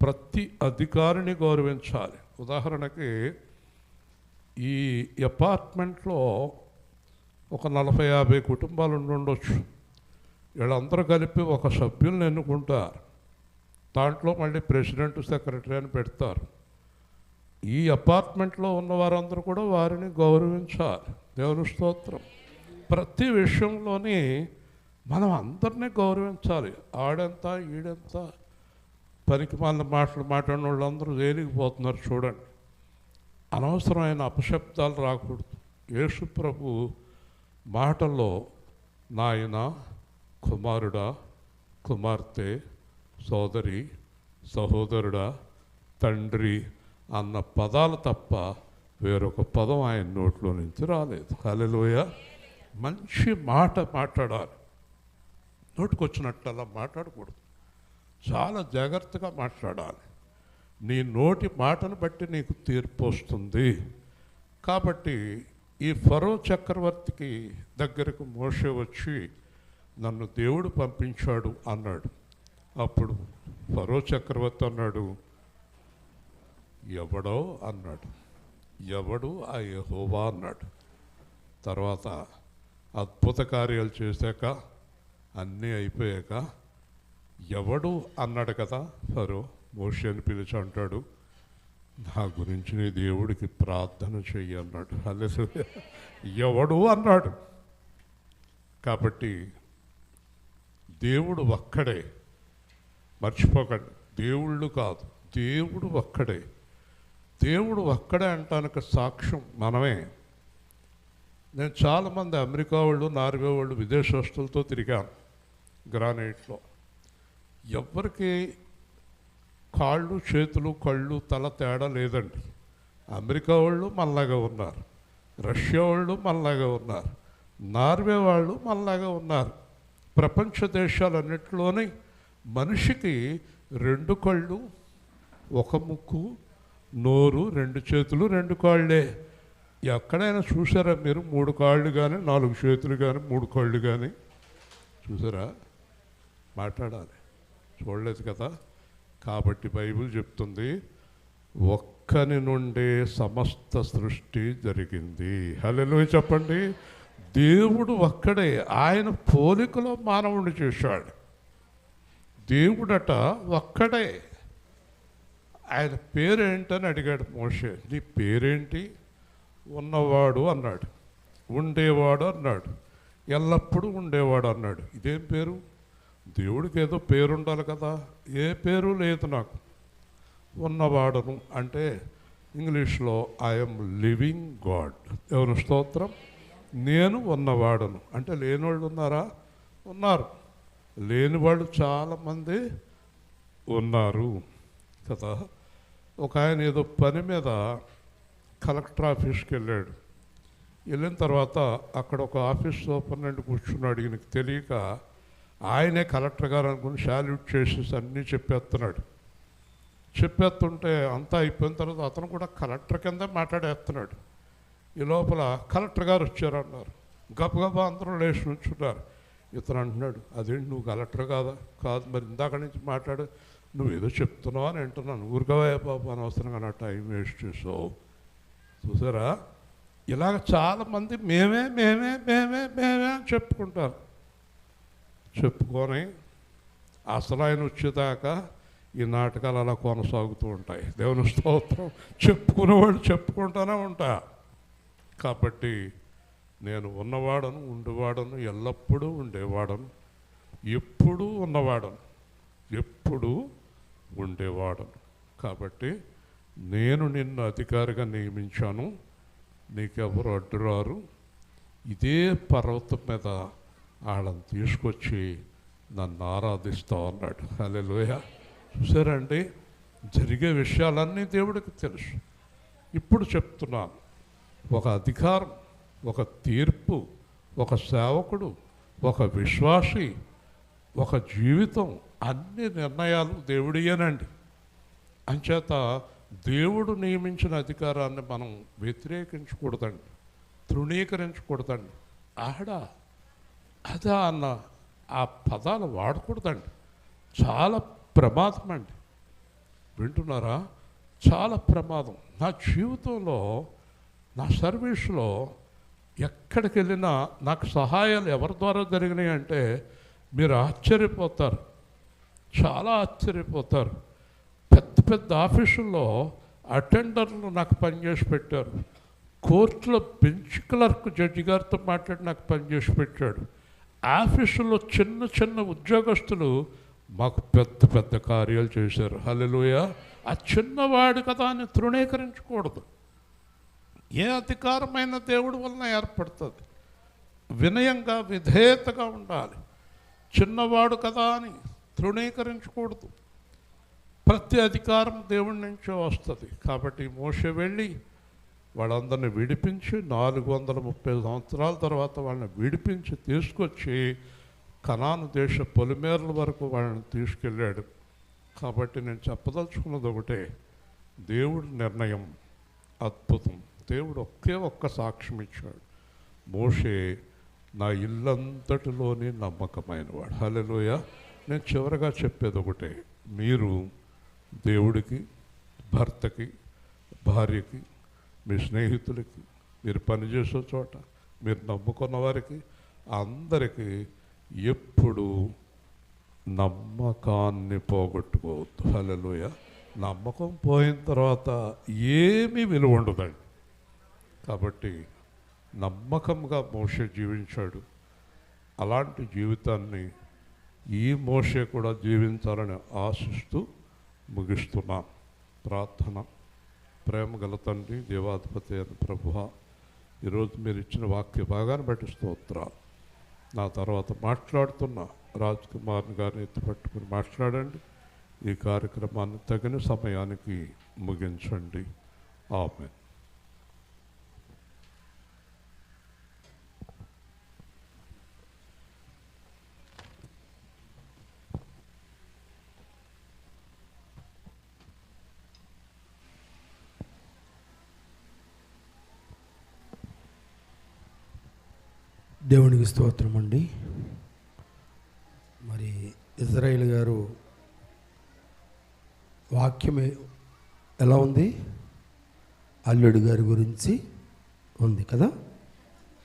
ప్రతి అధికారిని గౌరవించాలి. ఉదాహరణకి ఈ అపార్ట్మెంట్లో ఒక 40-50 కుటుంబాలు ఉండొచ్చు. వీళ్ళందరూ కలిపి ఒక సభ్యులను ఎన్నుకుంటారు. దాంట్లో మళ్ళీ ప్రెసిడెంట్, సెక్రటరీ అని పెడతారు. ఈ అపార్ట్మెంట్లో ఉన్న వారందరూ కూడా వారిని గౌరవించాలి. దేవుని స్తోత్రం. ప్రతి విషయంలోని మనం అందరినీ గౌరవించాలి. ఆడెంత ఈడెంత పనికి మాలిన మాటలు మాట్లాడిన వాళ్ళందరూ తేలిగిపోతున్నారు. చూడండి, అనవసరమైన అపశబ్దాలు రాకూడదు. యేసు ప్రభు మాటల్లో నాయన, కుమారుడా, కుమార్తె, సోదరి, సహోదరుడా, తండ్రి అన్న పదాలు తప్ప వేరొక పదం ఆయన నోట్లో నుంచి రాలేదు. హల్లెలూయా. మంచి మాట మాట్లాడాలి. నోటికొచ్చినట్టు అలా మాట్లాడకూడదు. చాలా జాగ్రత్తగా మాట్లాడాలి. నీ నోటి మాటను బట్టి నీకు తీర్పు వస్తుంది. కాబట్టి ఈ ఫరో చక్రవర్తికి దగ్గరకు మోషే వచ్చి నన్ను దేవుడు పంపించాడు అన్నాడు. అప్పుడు ఫరో చక్రవర్తి అన్నాడు, ఎవడో అన్నాడు. ఎవడు? ఆ యెహోవా అన్నాడు. తర్వాత అద్భుత కార్యాలు చేశాక అన్నీ అయిపోయాక ఎవడు అన్నాడు కదా ఫరో. మోషేని పిలిచి అంటాడు, నా గురించి నీ దేవుడికి ప్రార్థన చెయ్యి అన్నాడు. హల్లెలూయా. ఎవడు అన్నాడు. కాబట్టి దేవుడు ఒక్కడే, మర్చిపోకండి. దేవుళ్ళు కాదు, దేవుడు ఒక్కడే. దేవుడు ఒక్కడే అంటానికి సాక్ష్యం మనమే. నేను చాలామంది అమెరికా వాళ్ళు, నార్వే వాళ్ళు, విదేశస్తులతో తిరిగాను గ్రానైట్లో. ఎవ్వరికి కాళ్ళు, చేతులు, కళ్ళు, తల తేడా లేదండి. అమెరికా వాళ్ళు మనలాగా ఉన్నారు, రష్యా వాళ్ళు మనలాగా ఉన్నారు, నార్వే వాళ్ళు మనలాగా ఉన్నారు. ప్రపంచ దేశాలన్నింటిలోని మనిషికి 2 కళ్ళు, 1 ముక్కు, నోరు, 2 చేతులు, 2 కాళ్ళే. ఎక్కడైనా చూసారా మీరు 3 కాళ్ళు కానీ, 4 చేతులు కానీ, 3 కళ్ళు కానీ చూసారా? మాట్లాడాలి. చూడలేదు కదా. కాబట్టి బైబిల్ చెప్తుంది, ఒక్కని నుండే సమస్త సృష్టి జరిగింది. హల్లెలూయా చెప్పండి. దేవుడు ఒక్కడే. ఆయన పోలికలో మానవుడిని చేశాడు. దేవుడట ఒక్కడే. ఆయన పేరేంటని అడిగాడు మోషే. నీ పేరేంటి? ఉన్నవాడు అన్నాడు, ఉండేవాడు అన్నాడు, ఎల్లప్పుడూ ఉండేవాడు అన్నాడు. ఇదేం పేరు? దేవుడికి ఏదో పేరు ఉండాలి కదా. ఏ పేరు లేదు నాకు. ఉన్నవాడను అంటే ఇంగ్లీష్లో ఐఎమ్ లివింగ్ గాడ్. ఎవరు స్తోత్రం. నేను ఉన్నవాడను అంటే లేనివాళ్ళు ఉన్నారా? ఉన్నారు. లేని వాళ్ళు చాలామంది ఉన్నారు కదా. ఒక ఆయన ఏదో పని మీద కలెక్టర్ ఆఫీస్కి వెళ్ళాడు. వెళ్ళిన తర్వాత అక్కడ ఒక ఆఫీస్ సూపరింటెండెంట్ కూర్చున్నాడు. ఈయనకి తెలియక ఆయనే కలెక్టర్ గారు అనుకుని శాల్యూట్ చేసేసి అన్నీ చెప్పేస్తున్నాడు. చెప్పేస్తుంటే అంతా అయిపోయిన తర్వాత అతను కూడా కలెక్టర్ కింద మాట్లాడేస్తున్నాడు. ఈ లోపల కలెక్టర్ గారు వచ్చారన్నారు. గబగబా అందరూ లేచి నుంచున్నారు. ఇతను అంటున్నాడు, అదేంటి నువ్వు కలెక్టర్ కాదా? కాదు. మరి ఇందాక నుంచి మాట్లాడు, నువ్వు ఏదో చెప్తున్నావు అని అంటున్నాను. ఊరుకోవా బాబు, అనవసరంగా నా టైం వేస్ట్ చేసావు. చూసారా? ఇలాగ చాలామంది మేమే మేమే మేమే మేమే అని చెప్పుకుంటారు. చెప్పుకొని అసలు ఆయన వచ్చేదాకా ఈ నాటకాలు అలా కొనసాగుతూ ఉంటాయి. దేవుని స్తోత్రం. చెప్పుకునేవాళ్ళు చెప్పుకుంటూనే ఉంటా. కాబట్టి నేను ఉన్నవాడను, ఉండేవాడను, ఎల్లప్పుడూ ఉండేవాడను, ఎప్పుడూ ఉన్నవాడను, ఎప్పుడూ ఉండేవాడను. కాబట్టి నేను నిన్ను అధికారిగా నియమించాను, నీకెవరు అడ్డురారు. ఇదే పర్వతం మీద వాళ్ళని తీసుకొచ్చి నన్ను ఆరాధిస్తావు అన్నాడు. హల్లెలూయా. చూసారండి, జరిగే విషయాలన్నీ దేవుడికి తెలుసు. ఇప్పుడు చెప్తున్నాను, ఒక అధికారం, ఒక తీర్పు, ఒక సేవకుడు, ఒక విశ్వాసి, ఒక జీవితం, అన్ని నిర్ణయాలు దేవుడియేనండి. అంచేత దేవుడు నియమించిన అధికారాన్ని మనం వ్యతిరేకించకూడదండి, తృణీకరించకూడదండి. అదా అన్న ఆ పదాలు వాడకూడదండి. చాలా ప్రమాదం అండి. వింటున్నారా? చాలా ప్రమాదం. నా జీవితంలో, నా సర్వీస్లో ఎక్కడికి వెళ్ళినా నాకు సహాయాలు ఎవరి ద్వారా జరిగినాయి అంటే మీరు ఆశ్చర్యపోతారు, చాలా ఆశ్చర్యపోతారు. పెద్ద పెద్ద ఆఫీసుల్లో అటెండర్లు నాకు పనిచేసి పెట్టారు. కోర్టులో బెంచ్ క్లర్క్ జడ్జి గారితో మాట్లాడి నాకు పనిచేసి పెట్టాడు. ఆఫీసులో చిన్న చిన్న ఉద్యోగస్తులు మాకు పెద్ద పెద్ద కార్యాలు చేశారు. హల్లెలూయా. ఆ చిన్నవాడు కదా అని తృణీకరించకూడదు. ఏ అధికారమైన దేవుడి వలన ఏర్పడుతుంది. వినయంగా, విధేయతగా ఉండాలి. చిన్నవాడు కదా అని తృణీకరించకూడదు. ప్రతి అధికారం దేవుడి నుంచే వస్తుంది. కాబట్టి మోషే వెళ్ళి వాళ్ళందరినీ విడిపించి 430 సంవత్సరాల తర్వాత వాళ్ళని విడిపించి తీసుకొచ్చి కనాను దేశ పొలిమేరల వరకు వాళ్ళని తీసుకెళ్ళాడు. కాబట్టి నేను చెప్పదలుచుకున్నది ఒకటే, దేవుడి నిర్ణయం అద్భుతం. దేవుడు ఒక్క సాక్ష్యం ఇచ్చాడు, మోషే నా ఇల్లంతటిలోని నమ్మకమైనవాడు. హల్లెలూయా. నేను చివరగా చెప్పేది ఒకటే, మీరు దేవుడికి, భర్తకి, భార్యకి, మీ స్నేహితులకి, మీరు పనిచేసే చోట, మీరు నమ్ముకున్న వారికి అందరికీ ఎప్పుడు నమ్మకాన్ని పోగొట్టుకోవద్దు. హల్లెలూయా. నమ్మకం పోయిన తర్వాత ఏమీ విలువ ఉండదండి. కాబట్టి నమ్మకంగా మోషే జీవించాడు. అలాంటి జీవితాన్ని ఈ మోషే కూడా జీవించాలని ఆశిస్తూ ముగిస్తున్నాను. ప్రార్థన. ప్రేమ గల తండ్రి, దేవాధిపతి అయిన ప్రభువా, ఈరోజు మీరు ఇచ్చిన వాక్య భాగాన్ని బట్టి స్తోత్రాలు. నా తర్వాత మాట్లాడుతున్న రాజ్ కుమార్ గారిని ఎత్తిపట్టుకుని మాట్లాడండి. ఈ కార్యక్రమాన్ని తగిన సమయానికి ముగించండి. ఆమేన్. దేవునికి స్తోత్రం అండి. మరి ఇజ్రాయేల్ గారు వాక్యం ఎలా ఉంది? అల్లుడు గారి గురించి ఉంది కదా.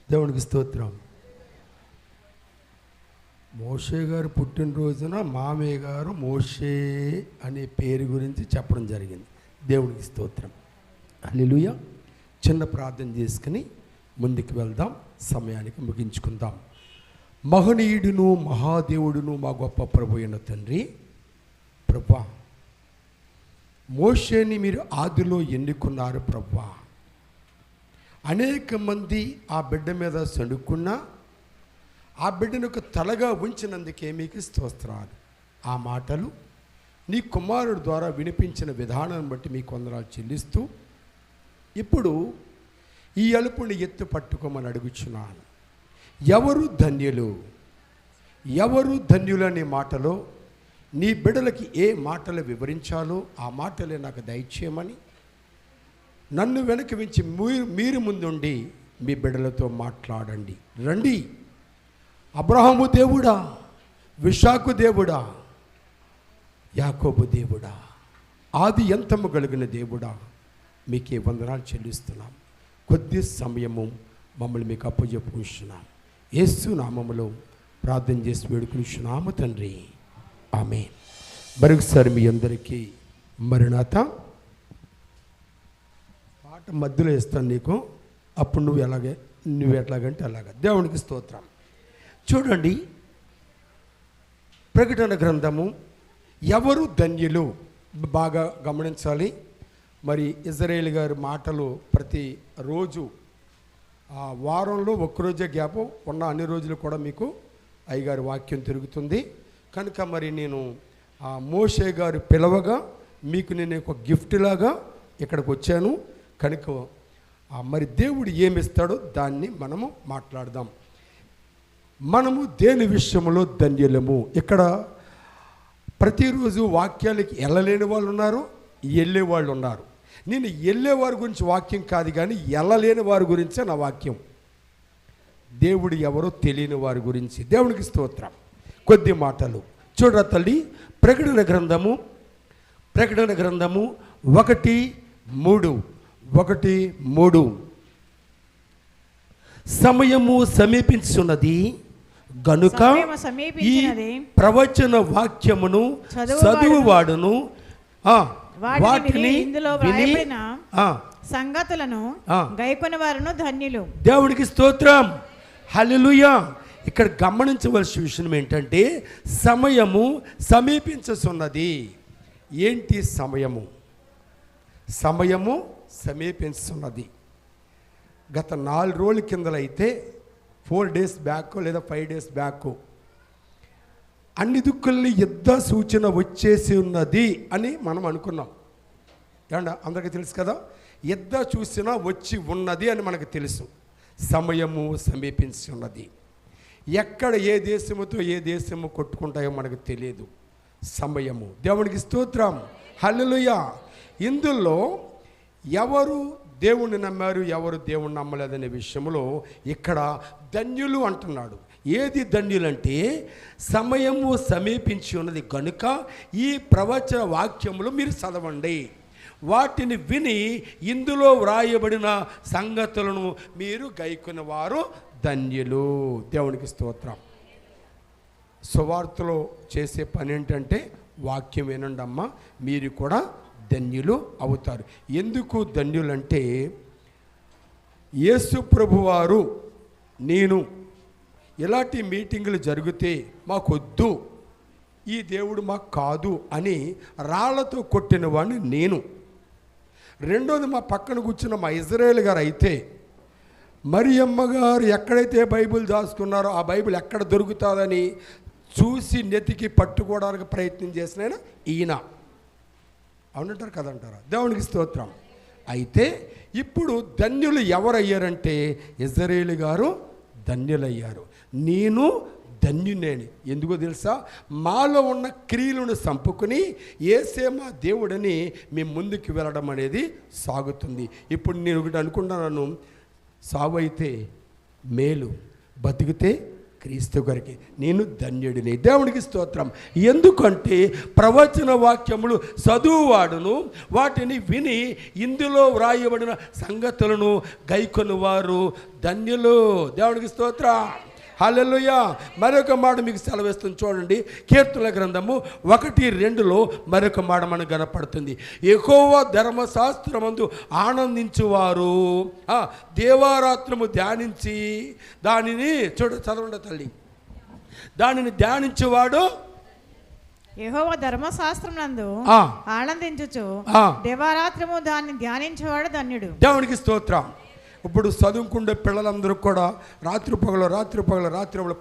దేవునికి స్తోత్రం. మోషే గారు పుట్టినరోజున మామయ్య గారు మోషే అనే పేరు గురించి చెప్పడం జరిగింది. దేవునికి స్తోత్రం. హల్లెలూయా. చిన్న ప్రార్థన చేసుకుని ముందుకు వెళ్దాం, సమయానికి ముగించుకుందాం. మహనీయుడును మహాదేవుడును మా గొప్ప ప్రభు అయిన తండ్రి, ప్రభా, మోషేని మీరు ఆదిలో ఎన్నుకున్నారు ప్రభా. అనేక మంది ఆ బిడ్డ మీద సణుక్కున్నా ఆ బిడ్డను ఒక తలగా ఉంచినందుకే మీకు స్తోత్రాలు. ఆ మాటలు నీ కుమారుడు ద్వారా వినిపించిన విధానాన్ని బట్టి మీకు వందనాలు చెల్లిస్తూ, ఇప్పుడు ఈ అలుపుని ఎత్తు పట్టుకోమని అడుగుచున్నాను. ఎవరు ధన్యులు, ఎవరు ధన్యులనే మాటలో నీ బిడ్డలకి ఏ మాటలు వివరించాలో ఆ మాటలే నాకు దయచేయమని నన్ను వెనక వించి మీరు ముందుండి మీ బిడ్డలతో మాట్లాడండి. రండి. అబ్రహాము దేవుడా, విశాఖు దేవుడా, యాకోబు దేవుడా, ఆది అంతము కలిగిన దేవుడా, మీకే వందనాలు చెల్లిస్తున్నాం. కొద్ది సమయము మమ్మల్ని మీకు అప్పచెప్పుకుంటున్నాం. యేసు నామములో ప్రార్థన చేసి వేడుకుంటున్నాము తండ్రి, ఆమేన్. మరొకసారి మీ అందరికీ మరణాత పాట మధ్యలో ఇస్తాను నీకు, అప్పుడు నువ్వు ఎట్లాగంటే అలాగా. దేవునికి స్తోత్రం. చూడండి, ప్రకటన గ్రంథము ఎవరు ధన్యులు బాగా గమనించాలి. మరి ఇజ్రాయేల్ గారి మాటలు ప్రతి రోజు వారంలో ఒక్కరోజే గ్యాప్ ఉన్న అన్ని రోజులు కూడా మీకు అయ్యగారి వాక్యం తిరుగుతుంది కనుక మరి నేను మోషే గారు పిలవగా మీకు నేను ఒక గిఫ్ట్ లాగా ఇక్కడికి వచ్చాను కనుక మరి దేవుడు ఏమిస్తాడో దాన్ని మనము మాట్లాడదాం. మనము దేని విషయంలో ధన్యులము. ఇక్కడ ప్రతిరోజు వాక్యాలకి వెళ్ళలేని వాళ్ళు ఉన్నారు, వెళ్ళే వాళ్ళు ఉన్నారు. నేను వెళ్ళే వారి గురించి వాక్యం కాదు కానీ వెళ్ళలేని వారి గురించే నా వాక్యం. దేవుడు ఎవరో తెలియని వారి గురించి. దేవునికి స్తోత్రం. కొద్ది మాటలు చూడరా తల్లి. ప్రకటన గ్రంథము 1:3 సమయము సమీపించున్నది గనుక ఈ ప్రవచన వాక్యమును చదువువాడును వాటిని విని సంగతులను గైకొన వారును ధన్యులు. దేవునికి స్తోత్రం. హల్లెలూయా. ఇక్కడ గమనించవలసిన విషయం ఏంటంటే సమయము సమీపించుచున్నది. ఏంటి సమయము? సమయము సమీపించున్నది. గత 4 రోజుల కిందలైతే 4 days బ్యాక్ లేదా 5 days బ్యాక్ అన్ని దిక్కుల్ని యుద్ధ సూచన వచ్చేసి ఉన్నది అని మనం అనుకున్నాం. ఏమంటే అందరికీ తెలుసు కదా, యుద్ధ సూచన వచ్చి ఉన్నది అని మనకు తెలుసు. సమయము సమీపించి ఉన్నది. ఎక్కడ ఏ దేశముతో ఏ దేశము కొట్టుకుంటాయో మనకు తెలియదు. సమయము. దేవునికి స్తోత్రం. హల్లెలూయా. ఇందులో ఎవరు దేవుణ్ణి నమ్మారు, ఎవరు దేవుణ్ణి నమ్మలేదనే విషయంలో ఇక్కడ ధన్యులు అంటున్నాడు. ఏది ధన్యులంటే సమయము సమీపించి ఉన్నది కనుక ఈ ప్రవచన వాక్యములు మీరు చదవండి, వాటిని విని ఇందులో వ్రాయబడిన సంగతులను మీరు గైకొన్న వారు ధన్యులు. దేవునికి స్తోత్రం. సువార్తలో చేసే పని ఏంటంటే వాక్యం వినండి అమ్మ, మీరు కూడా ధన్యులు అవుతారు. ఎందుకు ధన్యులంటే యేసు ప్రభువారు నేను ఇలాంటి మీటింగులు జరిగితే మాకొద్దు, ఈ దేవుడు మాకు కాదు అని రాళ్లతో కొట్టిన వాడిని నేను. రెండోది మా పక్కన కూర్చున్న మా ఇజ్రాయేల్ గారు అయితే మరియమ్మ గారు ఎక్కడైతే బైబిల్ దాచుకున్నారో ఆ బైబిల్ ఎక్కడ దొరుకుతుందని చూసి నెతికి పట్టుకోవడానికి ప్రయత్నం చేసిన ఈయన. అవునంటారు కదంటారా? దేవునికి స్తోత్రం. అయితే ఇప్పుడు ధన్యులు ఎవరయ్యారంటే ఇజ్రాయేలు గారు ధన్యులయ్యారు. నేను ధన్యునేని. ఎందుకో తెలుసా? మాలో ఉన్న క్రియలను చంపుకుని యేసే మా దేవుడని మేము ముందుకు వెళ్ళడం అనేది సాగుతుంది. ఇప్పుడు నేను ఒకటి అనుకుంటున్నాను, సావు అయితే మేలు, బతికితే క్రీస్తు గారికి. నేను ధన్యుడిని. దేవునికి స్తోత్రం. ఎందుకంటే ప్రవచన వాక్యములు చదువువాడును వాటిని విని ఇందులో వ్రాయబడిన సంగతులను గైకొను వారు ధన్యులు. దేవునికి స్తోత్రం. హల్లెలూయా. మరొక మాట మీకు సెలవిస్తుంది చూడండి. కీర్తనల గ్రంథము 1:2 మరొక మాట మనకు కనపడుతుంది. యెహోవా ధర్మశాస్త్రమందు ఆనందించువారు దేవారాత్రము ధ్యానించి దానిని చదవండి తల్లి. దానిని ధ్యానించేవాడు యెహోవా ధర్మశాస్త్రమునందు ఆనందించుచు దేవారాత్రము దాన్ని ధ్యానించేవాడు ధన్యుడు. దేవునికి స్తోత్రం. ఇప్పుడు చదువుకుండే పిల్లలందరూ కూడా రాత్రి పగలు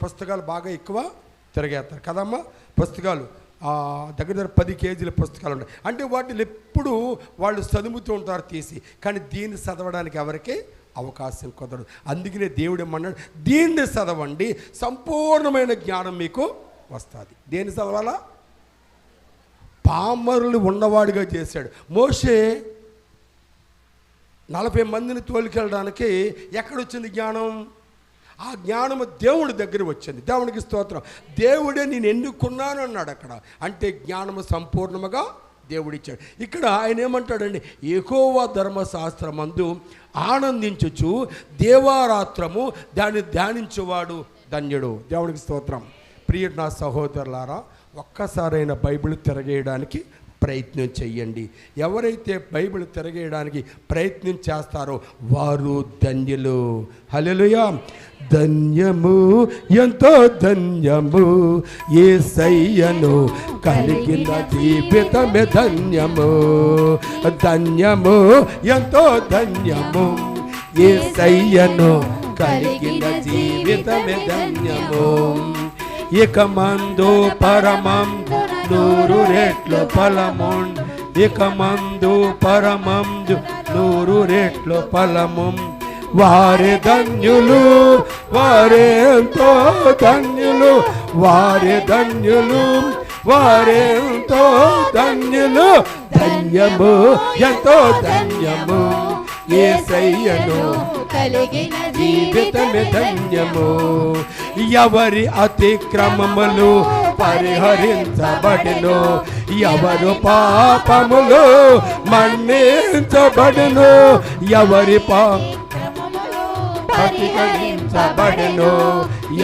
పుస్తకాలు బాగా ఎక్కువ తిరిగేస్తారు కదమ్మా. పుస్తకాలు దగ్గర 10 కేజీల పుస్తకాలు ఉన్నాయి. అంటే వాటిని ఎప్పుడు వాళ్ళు చదువుతూ ఉంటారు తీసి. కానీ దీన్ని చదవడానికి ఎవరికి అవకాశం కుదరదు. అందుకనే దేవుడు ఏమన్నాడు, దీన్ని చదవండి, సంపూర్ణమైన జ్ఞానం మీకు వస్తుంది. దేన్ని చదవాలా? పామరులు ఉన్నవాడిగా చేశాడు. మోషే 40 మందిని తోలుకెళ్ళడానికి ఎక్కడొచ్చింది జ్ఞానం? ఆ జ్ఞానము దేవుడి దగ్గర వచ్చింది. దేవునికి స్తోత్రం. దేవుడే నేను ఎన్నుకున్నాను అన్నాడు అక్కడ. అంటే జ్ఞానము సంపూర్ణముగా దేవుడిచ్చాడు. ఇక్కడ ఆయన ఏమంటాడండి, యెహోవా ధర్మశాస్త్రమందు ఆనందించుచు దేవారాత్రము దాన్ని ధ్యానించువాడు ధన్యుడు. దేవునికి స్తోత్రం. ప్రియుడు నా సహోదరులారా, ఒక్కసారైనా బైబిల్ తిరగేయడానికి ప్రయత్నం చెయ్యండి. ఎవరైతే బైబిల్ తిరగేయడానికి ప్రయత్నం చేస్తారో వారు ధన్యులు. హల్లెలూయా. ధన్యము, ఎంతో ధన్యము, యేసయ్యను కలిగిన జీవితమే ధన్యము. ధన్యము, ఎంతో ధన్యము, యేసయ్యను కలిగిన జీవితమే ధన్యము. ఇక మందు పరమం 100 రెట్లు ఫలము, ఇక మందు పరమందు 100 రెట్లు ఫలము. వారే ధన్యులు, వారే ఎంతో ధన్యులు, వారే ధన్యులు, వారే ఎంతో ధన్యులు. ధన్యము, ఎంతో ధన్యము, యేసయ్యను కలిగిన జీవితమే ధన్యము. ఎవరి అతిక్రమములు పరిహరించబడును, ఎవరు పాపములు మన్నించబడును, ఎవరి పరిహరించబడును,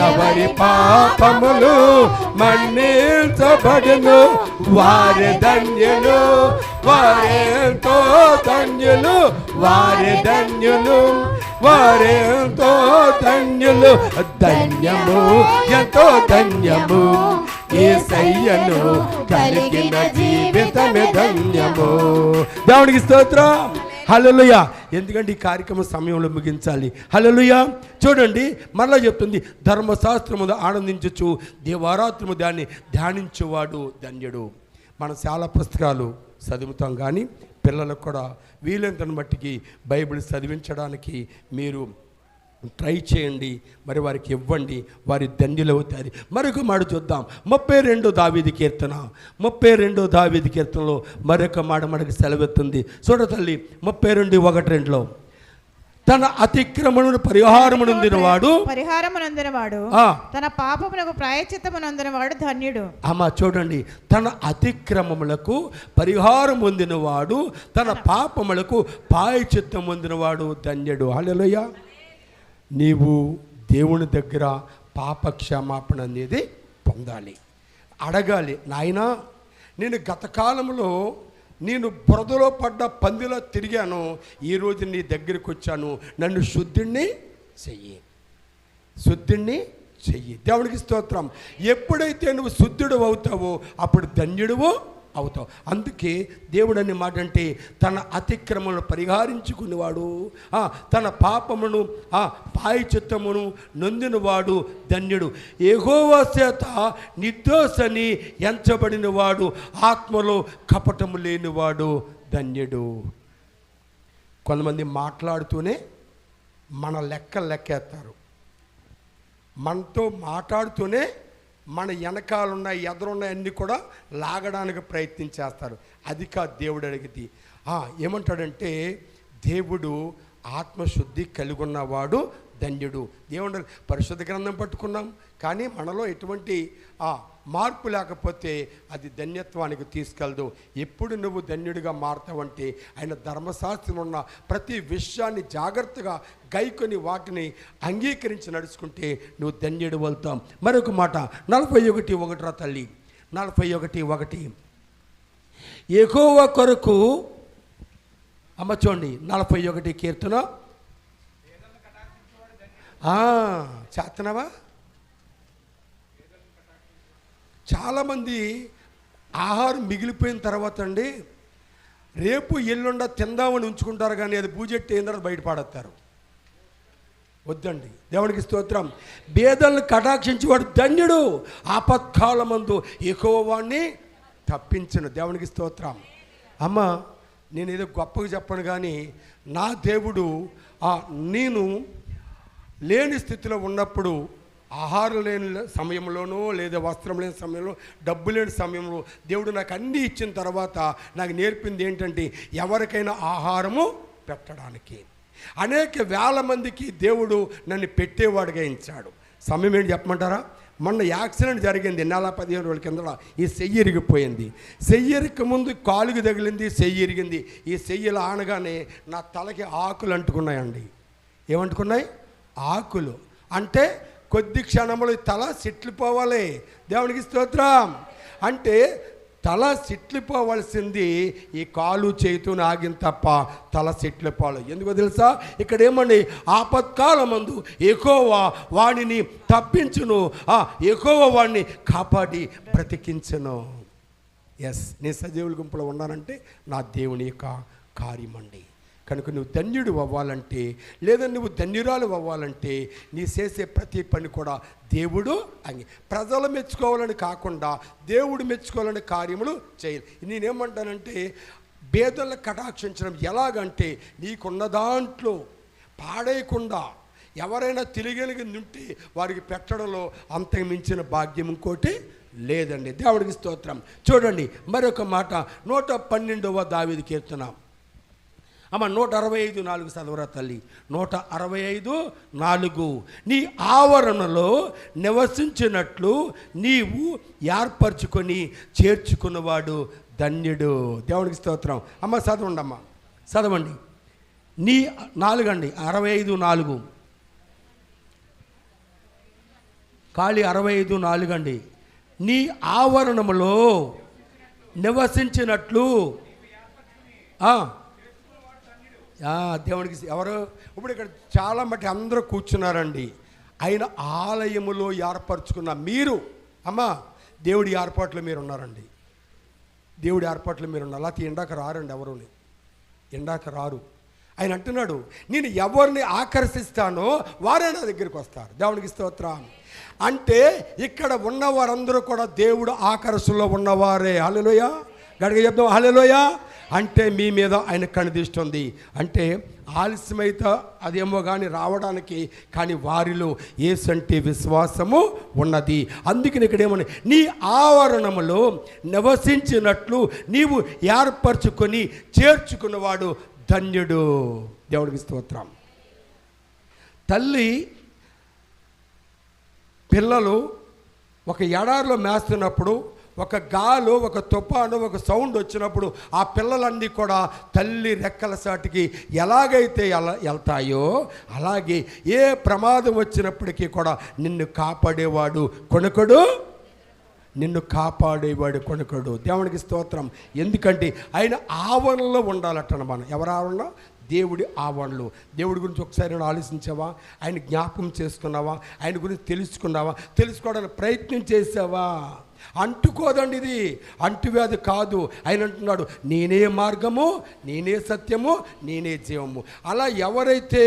ఎవరి పాపములు మన్నించబడును. వారి ధన్యులు, వారెంతో ధన్యులు, వారి ధన్యులు, వారెంతో ధన్యులు. ధన్యము, ఎంతో ధన్యము, యేసయ్యను కలిగిన జీవితమే ధన్యము. దేవునికి స్తోత్రం. హల్లెలూయా. ఎందుకంటే ఈ కార్యక్రమం సమయంలో ముగించాలి. హల్లెలూయా. చూడండి, మరలా చెప్తుంది, ధర్మశాస్త్రము ఆనందించచ్చు దేవారాత్రము దాన్ని ధ్యానించేవాడు ధన్యుడు. మనం చాలా పుస్తకాలు చదువుతాం, కానీ పిల్లలకు కూడా వీలైనంత మట్టికి బైబిల్ చదివించడానికి మీరు ట్రై చేయండి, మరి వారికి ఇవ్వండి, వారి దండ్యులు అవుతారు. మరొక మాట చూద్దాం. 32 దావీదు కీర్తన, 32 దావీదు కీర్తనలో మరొక మాట మనకి సెలవెత్తుంది. చూడ తల్లి, 32:1-2లో తన అతిక్రమణను పరిహారమునందినవాడు తన పాపమునకు ప్రాయశ్చిత్తమునందినవాడు ధన్యుడు. అమ్మ చూడండి, తన అతిక్రమములకు పరిహారం పొందినవాడు, తన పాపములకు ప్రాయశ్చిత్తం పొందినవాడు ధన్యుడు. హల్లెలూయా. నీవు దేవుని దగ్గర పాప క్షమాపణ అనేది పొందాలి, అడగాలి. నాయనా, నేను గత కాలంలో నేను బురదలో పడ్డ పందిలో తిరిగాను, ఈరోజు నీ దగ్గరికి వచ్చాను, నన్ను శుద్ధిని చెయ్యి, శుద్ధిని చెయ్యి. దేవునికి స్తోత్రం. ఎప్పుడైతే నువ్వు శుద్ధుడు అవుతావో అప్పుడు ధన్యుడువు అవుతావు. అందుకే దేవుడు అనే మాట అంటే తన అతిక్రమను పరిహారించుకునేవాడు, తన పాపమును ప్రాయశ్చిత్తమును నొందినవాడు ధన్యుడు. యెహోవా చేత నిర్దోషని ఎంచబడినవాడు, ఆత్మలో కపటము లేనివాడు ధన్యుడు. కొంతమంది మాట్లాడుతూనే మన లెక్కేస్తారు, మనతో మాట్లాడుతూనే మన వెనకాలన్న ఎదురున్న అన్నీ కూడా లాగడానికి ప్రయత్నం చేస్తారు. అది కాదు దేవుడు అడిగితే. ఏమంటాడంటే, దేవుడు ఆత్మశుద్ధి కలిగి ఉన్నవాడు ధన్యుడు. దేవుడు పరిశుద్ధ గ్రంథం పట్టుకున్నాం, కానీ మనలో ఎటువంటి మార్పు లేకపోతే అది ధన్యత్వానికి తీసుకెళ్దు. ఎప్పుడు నువ్వు ధన్యుడిగా మారుతావంటే ఆయన ధర్మశాస్త్రం ఉన్న ప్రతి విషయాన్ని జాగ్రత్తగా గైకొని వాటిని అంగీకరించి నడుచుకుంటే నువ్వు ధన్యుడు వెళ్తాం. మరొక మాట 41:1 తల్లి, 41:1 యెహోవా కొరకు. అమ్మ చూడండి, 41 కీర్తన చేస్తున్నావా? చాలామంది ఆహారం మిగిలిపోయిన తర్వాత అండి రేపు ఎల్లుండ తిందామని ఉంచుకుంటారు, కానీ అది పూజెట్టి అయిన తర్వాత బయటపడతారు. వద్దండి. దేవునికి స్తోత్రం. బేదలను కటాక్షించేవాడు ధన్యుడు, ఆపత్కాలమందు యెహోవాని తప్పించను. దేవునికి స్తోత్రం. అమ్మ, నేను ఏదో గొప్పగా చెప్పను, కానీ నా దేవుడు నేను లేని స్థితిలో ఉన్నప్పుడు, ఆహారం లేని సమయంలోనూ లేదా వస్త్రం లేని సమయంలో, డబ్బు లేని సమయంలో దేవుడు నాకు అన్నీ ఇచ్చిన తర్వాత నాకు నేర్పింది ఏంటంటే ఎవరికైనా ఆహారము పెట్టడానికి. అనేక వేల మందికి దేవుడు నన్ను పెట్టేవాడుగా ఇచ్చాడు. సమయం ఏంటి చెప్పమంటారా? మొన్న యాక్సిడెంట్ జరిగింది 15 రోజుల కింద. ఈ చెయ్యి ఇరిగిపోయింది. చెయ్యి ఇరక ముందు కాలుకి తగిలింది, చెయ్యి ఇరిగింది. ఈ చెయ్యిలో ఆనగానే నా తలకి ఆకులు అంటుకున్నాయండి. ఏమంటుకున్నాయి? ఆకులు. అంటే కొద్ది క్షణములు తల సిట్లిపోవాలి. దేవునికి స్తోత్రం. అంటే తల సిట్లిపోవలసింది ఈ కాలు చేతుని ఆగిన తప్ప తల సిట్లిపోవాలి. ఎందుకో తెలుసా? ఇక్కడ ఏమండి, ఆపత్కాలమందు యెహోవా వాడిని తప్పించును, యెహోవా వాడిని కాపాడి బ్రతికించును. ఎస్, నేను సజీవుల గుంపులో ఉన్నానంటే నా దేవుని యొక్క కార్యమండి. కనుక నువ్వు ధన్యుడు అవ్వాలంటే, లేదా నువ్వు ధన్యురాలు అవ్వాలంటే నీ చేసే ప్రతి పని కూడా దేవుడు ప్రజలు మెచ్చుకోవాలని కాకుండా దేవుడు మెచ్చుకోవాలని కార్యములు చేయాలి. నేనేమంటానంటే, పేదలను కటాక్షించడం ఎలాగంటే, నీకున్న దాంట్లో పాడేయకుండా ఎవరైనా తిరిగలిగింది ఉంటే వారికి పెట్టడంలో అంతకు మించిన భాగ్యం ఇంకోటి లేదండి. దేవుడికి స్తోత్రం. చూడండి మరొక మాట, 112వ దావీదు కీర్తన. 165:4 చదవరా తల్లి. 165:4. నీ ఆవరణలో నివసించినట్లు నీవు ఏర్పరచుకొని చేర్చుకున్నవాడు ధన్యుడు. దేవునికి స్తోత్రం. చదవండి అమ్మ, చదవండి. నీ 4 అండి, 65:4 ఖాళీ 65:4 అండి. నీ ఆవరణములో నివసించినట్లు దేవునికి ఎవరు? ఇప్పుడు ఇక్కడ చాలా మట్టి అందరూ కూర్చున్నారండి. ఆయన ఆలయములో ఏర్పరచుకున్న మీరు, దేవుడి ఏర్పాట్లు మీరు ఉన్నారండి. దేవుడి ఏర్పాట్లు మీరు ఉన్నారు. అలా ఎండాక రారండి, ఎవరుని ఎండాక రారు. ఆయన అంటున్నాడు, నేను ఎవరిని ఆకర్షిస్తానో వారే నా దగ్గరికి వస్తారు. దేవునికి స్తోత్రం. అంటే ఇక్కడ ఉన్న వారందరూ కూడా దేవుడు ఆకర్షణలో ఉన్నవారే. హల్లెలూయా, గడిగ చెప్తాం హల్లెలూయా. అంటే మీ మీద ఆయన కనిపిస్తుంది. అంటే ఆలస్యమైతే అదేమో కానీ రావడానికి, కానీ వారిలో యేసంటే విశ్వాసము ఉన్నది. అందుకని ఇక్కడ ఏమన్నా, నీ ఆవరణములో నివసించినట్లు నీవు ఏర్పరచుకొని చేర్చుకున్నవాడు ధన్యుడు. దేవుడికి స్తోత్రం. తల్లి పిల్లలు ఒక ఎడారిలో మేస్తున్నప్పుడు ఒక గాలు, ఒక తుఫాను, ఒక సౌండ్ వచ్చినప్పుడు ఆ పిల్లలన్నీ కూడా తల్లి రెక్కల సాటికి ఎలాగైతే వెళ్తాయో అలాగే ఏ ప్రమాదం వచ్చినప్పటికీ కూడా నిన్ను కాపాడేవాడు కొనుకడు, నిన్ను కాపాడేవాడు కొనుకడు. దేవునికి స్తోత్రం. ఎందుకంటే ఆయన ఆవరణలో ఉండాలట. మనం ఎవరి ఆవరణలో? దేవుడి ఆవరణలు. దేవుడి గురించి ఒకసారి ఆలోచించావా? ఆయన జ్ఞాపకం చేసుకున్నావా? ఆయన గురించి తెలుసుకున్నావా? తెలుసుకోవడానికి ప్రయత్నం చేసావా? అంటుకోదండి, ఇది అంటువ్యాధి కాదు. ఆయన అంటున్నాడు, నేనే మార్గము, నేనే సత్యము, నేనే జీవము. అలా ఎవరైతే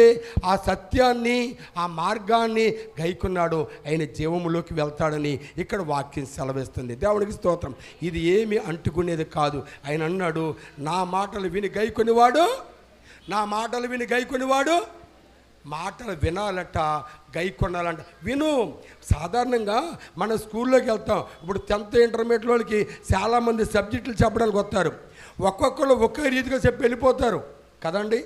ఆ సత్యాన్ని, ఆ మార్గాన్ని గైకున్నాడో ఆయన జీవములోకి వెళ్తాడని ఇక్కడ వాక్యం సెలవిస్తుంది. దేవుడికి స్తోత్రం. ఇది ఏమి అంటుకునేది కాదు. ఆయన అన్నాడు, నా మాటలు విని గైకొనివాడు, నా మాటలు విని గైకొనివాడు. మాటలు వినాలట, గై కొనాలంట. విను. సాధారణంగా మన స్కూల్లోకి వెళ్తాం. ఇప్పుడు 10th ఇంటర్మీడియట్ వాళ్ళకి చాలామంది సబ్జెక్టులు చెప్పడానికి వస్తారు. ఒక్కొక్కరు ఒకే రీతిగా చెప్పి వెళ్ళిపోతారు కదండి.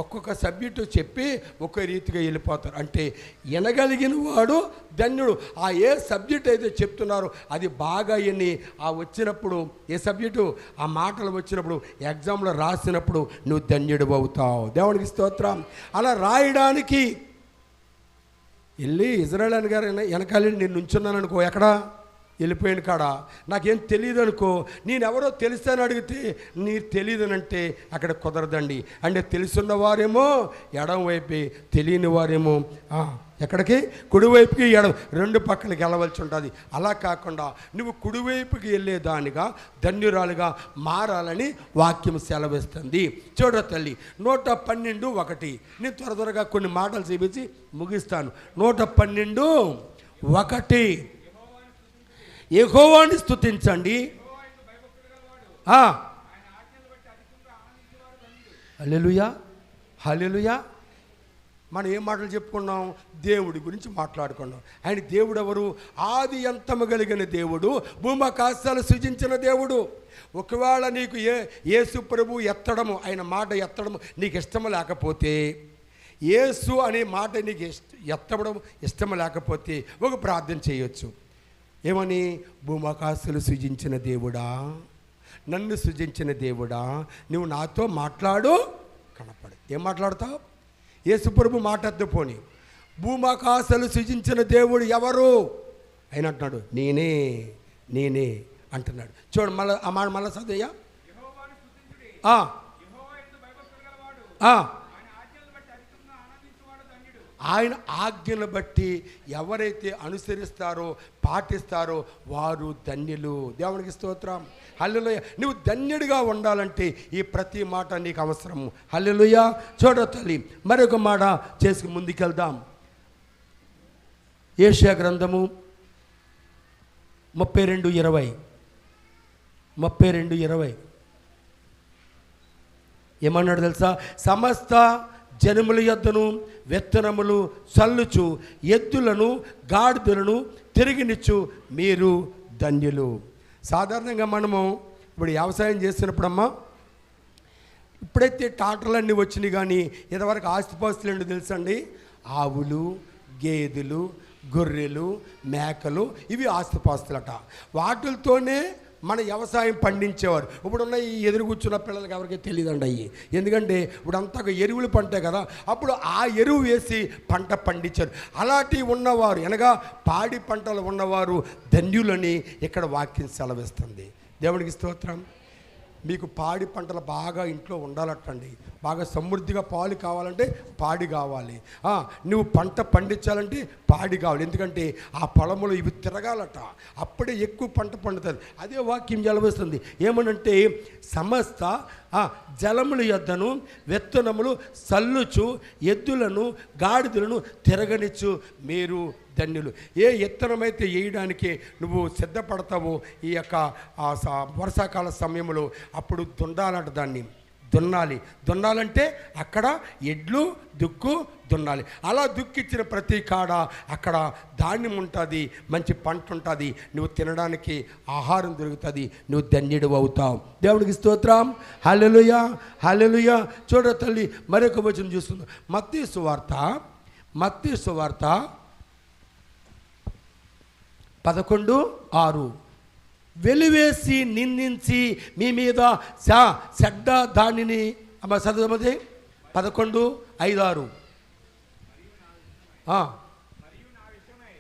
ఒక్కొక్క సబ్జెక్టు చెప్పి ఒకే రీతిగా వెళ్ళిపోతారు. అంటే వినగలిగిన వాడు ధన్యుడు. ఆ ఏ సబ్జెక్ట్ అయితే చెప్తున్నారో అది బాగా విని ఆ వచ్చినప్పుడు, ఏ సబ్జెక్టు ఆ మాటలు వచ్చినప్పుడు ఎగ్జామ్లో రాసినప్పుడు నువ్వు ధన్యుడు అవుతావు. దేవునికి స్తోత్రం. అలా రాయడానికి వెళ్ళి ఇజ్రాయేల్ గారు వెనకాల నేను నుంచున్నాను అనుకో, ఎక్కడ వెళ్ళిపోయాను కాడ నాకేం తెలియదు అనుకో, నేనెవరో తెలుస్తాను అడిగితే నీకు తెలియదనంటే అక్కడ కుదరదండి. అంటే తెలుసున్నవారేమో ఎడం వైపు, తెలియని వారేమో ఎక్కడికి? కుడివైపుకి ఎడం, 2 పక్కలకి వెళ్ళవలసి ఉంటుంది. అలా కాకుండా నువ్వు కుడివైపుకి వెళ్ళేదానిగా ధన్యురాలుగా మారాలని వాక్యం సెలవిస్తుంది. చూడ తల్లి, 112:1. నేను త్వరగా కొన్ని మాటలు చూపించి ముగిస్తాను. 112:1. యెహోవాను స్తుతించండి. హల్లెలూయా, హల్లెలూయా. మనం ఏం మాటలు చెప్పుకున్నాం? దేవుడి గురించి మాట్లాడుకున్నాం. ఆయన దేవుడు ఎవరు? ఆది అంతము కలిగిన దేవుడు, భూమాకాశాలు సృజించిన దేవుడు. ఒకవేళ నీకు యేసు ప్రభు ఎత్తడము, ఆయన మాట ఎత్తడము నీకు ఇష్టము లేకపోతే, యేసు అనే మాట నీకు ఎత్తడం ఇష్టం లేకపోతే ఒక ప్రార్థన చేయొచ్చు. ఏమని? భూమాకాశాలు సృజించిన దేవుడా, నన్ను సృజించిన దేవుడా, నువ్వు నాతో మాట్లాడు, కనపడు. ఏం మాట్లాడతావు? యేసుప్రభు మాట్లాడుతూ పోని, భూమాకాశాలు సృజించిన దేవుడు ఎవరు ఆయన అంటున్నాడు, నేనే నేనే అంటున్నాడు. చూడు మళ్ళీ ఆ మాట మళ్ళీ చదివయ్యా. ఆయన ఆజ్ఞలు బట్టి ఎవరైతే అనుసరిస్తారో పాటిస్తారో వారు ధన్యులు. దేవునికి స్తోత్రం. హల్లెలూయా. నువ్వు ధన్యుడిగా ఉండాలంటే ఈ ప్రతి మాట నీకు అవసరం. హల్లెలూయా. చూడ తల్లి మరొక మాట చేసుకు ముందుకెళ్దాం. యెషయా గ్రంథము 32:20 ఏమన్నాడు తెలుసా? సమస్త జనముల యొద్దను విత్తనములు చల్లుచు, ఎద్దులను గాడిదలను తిరిగినిచ్చు మీరు ధన్యులు. సాధారణంగా మనము ఇప్పుడు వ్యవసాయం చేస్తున్నప్పుడమ్మా, ఇప్పుడైతే ట్రాక్టర్లన్నీ వచ్చినాయి, కానీ ఇంతవరకు ఆస్తిపాస్తులు ఏంటో తెలుసండి? ఆవులు, గేదెలు, గొర్రెలు, మేకలు, ఇవి ఆస్తిపాస్తులట. వాటితోనే మన వ్యవసాయం పండించేవారు. ఇప్పుడున్న ఈ ఎదురు కూర్చున్న పిల్లలకి ఎవరికి తెలియదండి అయ్యి. ఎందుకంటే ఇప్పుడు అంతా ఎరువులు పంటే కదా, అప్పుడు ఆ ఎరువు వేసి పంట పండించారు. అలాంటివి ఉన్నవారు అనగా పాడి పంటలు ఉన్నవారు ధన్యులని ఇక్కడ వాక్యం సెలవిస్తుంది. దేవునికి స్తోత్రం. మీకు పాడి పంటలు బాగా ఇంట్లో ఉండాలటండి. బాగా సమృద్ధిగా పాలు కావాలంటే పాడి కావాలి. నువ్వు పంట పండించాలంటే పాడి కావాలి. ఎందుకంటే ఆ పొలములు ఇవి తిరగాలట, అప్పుడే ఎక్కువ పంట పండుతుంది. అదే వాక్యం జలవిస్తుంది. ఏమనంటే సమస్త జలముల యొద్దను విత్తనములు చల్లుచు, ఎద్దులను గాడిదలను తిరగనిచ్చు మీరు ధన్యులు. ఏ విత్తనమైతే వేయడానికి నువ్వు సిద్ధపడతావో ఈ యొక్క వర్షాకాల సమయంలో, అప్పుడు దున్నాలంట. దాన్ని దున్నాలంటే అక్కడ ఎడ్లు దుక్కు దున్నాలి. అలా దుక్కిచ్చిన ప్రతి కాడ అక్కడ ధాన్యం ఉంటుంది, మంచి పంట ఉంటుంది, నువ్వు తినడానికి ఆహారం దొరుకుతుంది, నువ్వు ధన్యుడు అవుతావు. దేవుడికి స్తోత్రం. హల్లెలూయా, హల్లెలూయా. చూడ తల్లి మరొక వచనం చూస్తుంది. మత్తయి సువార్త 11:6. వెలివేసి నిందించి మీ మీద చెడ్డ దానిని చదువుమది 11:5-6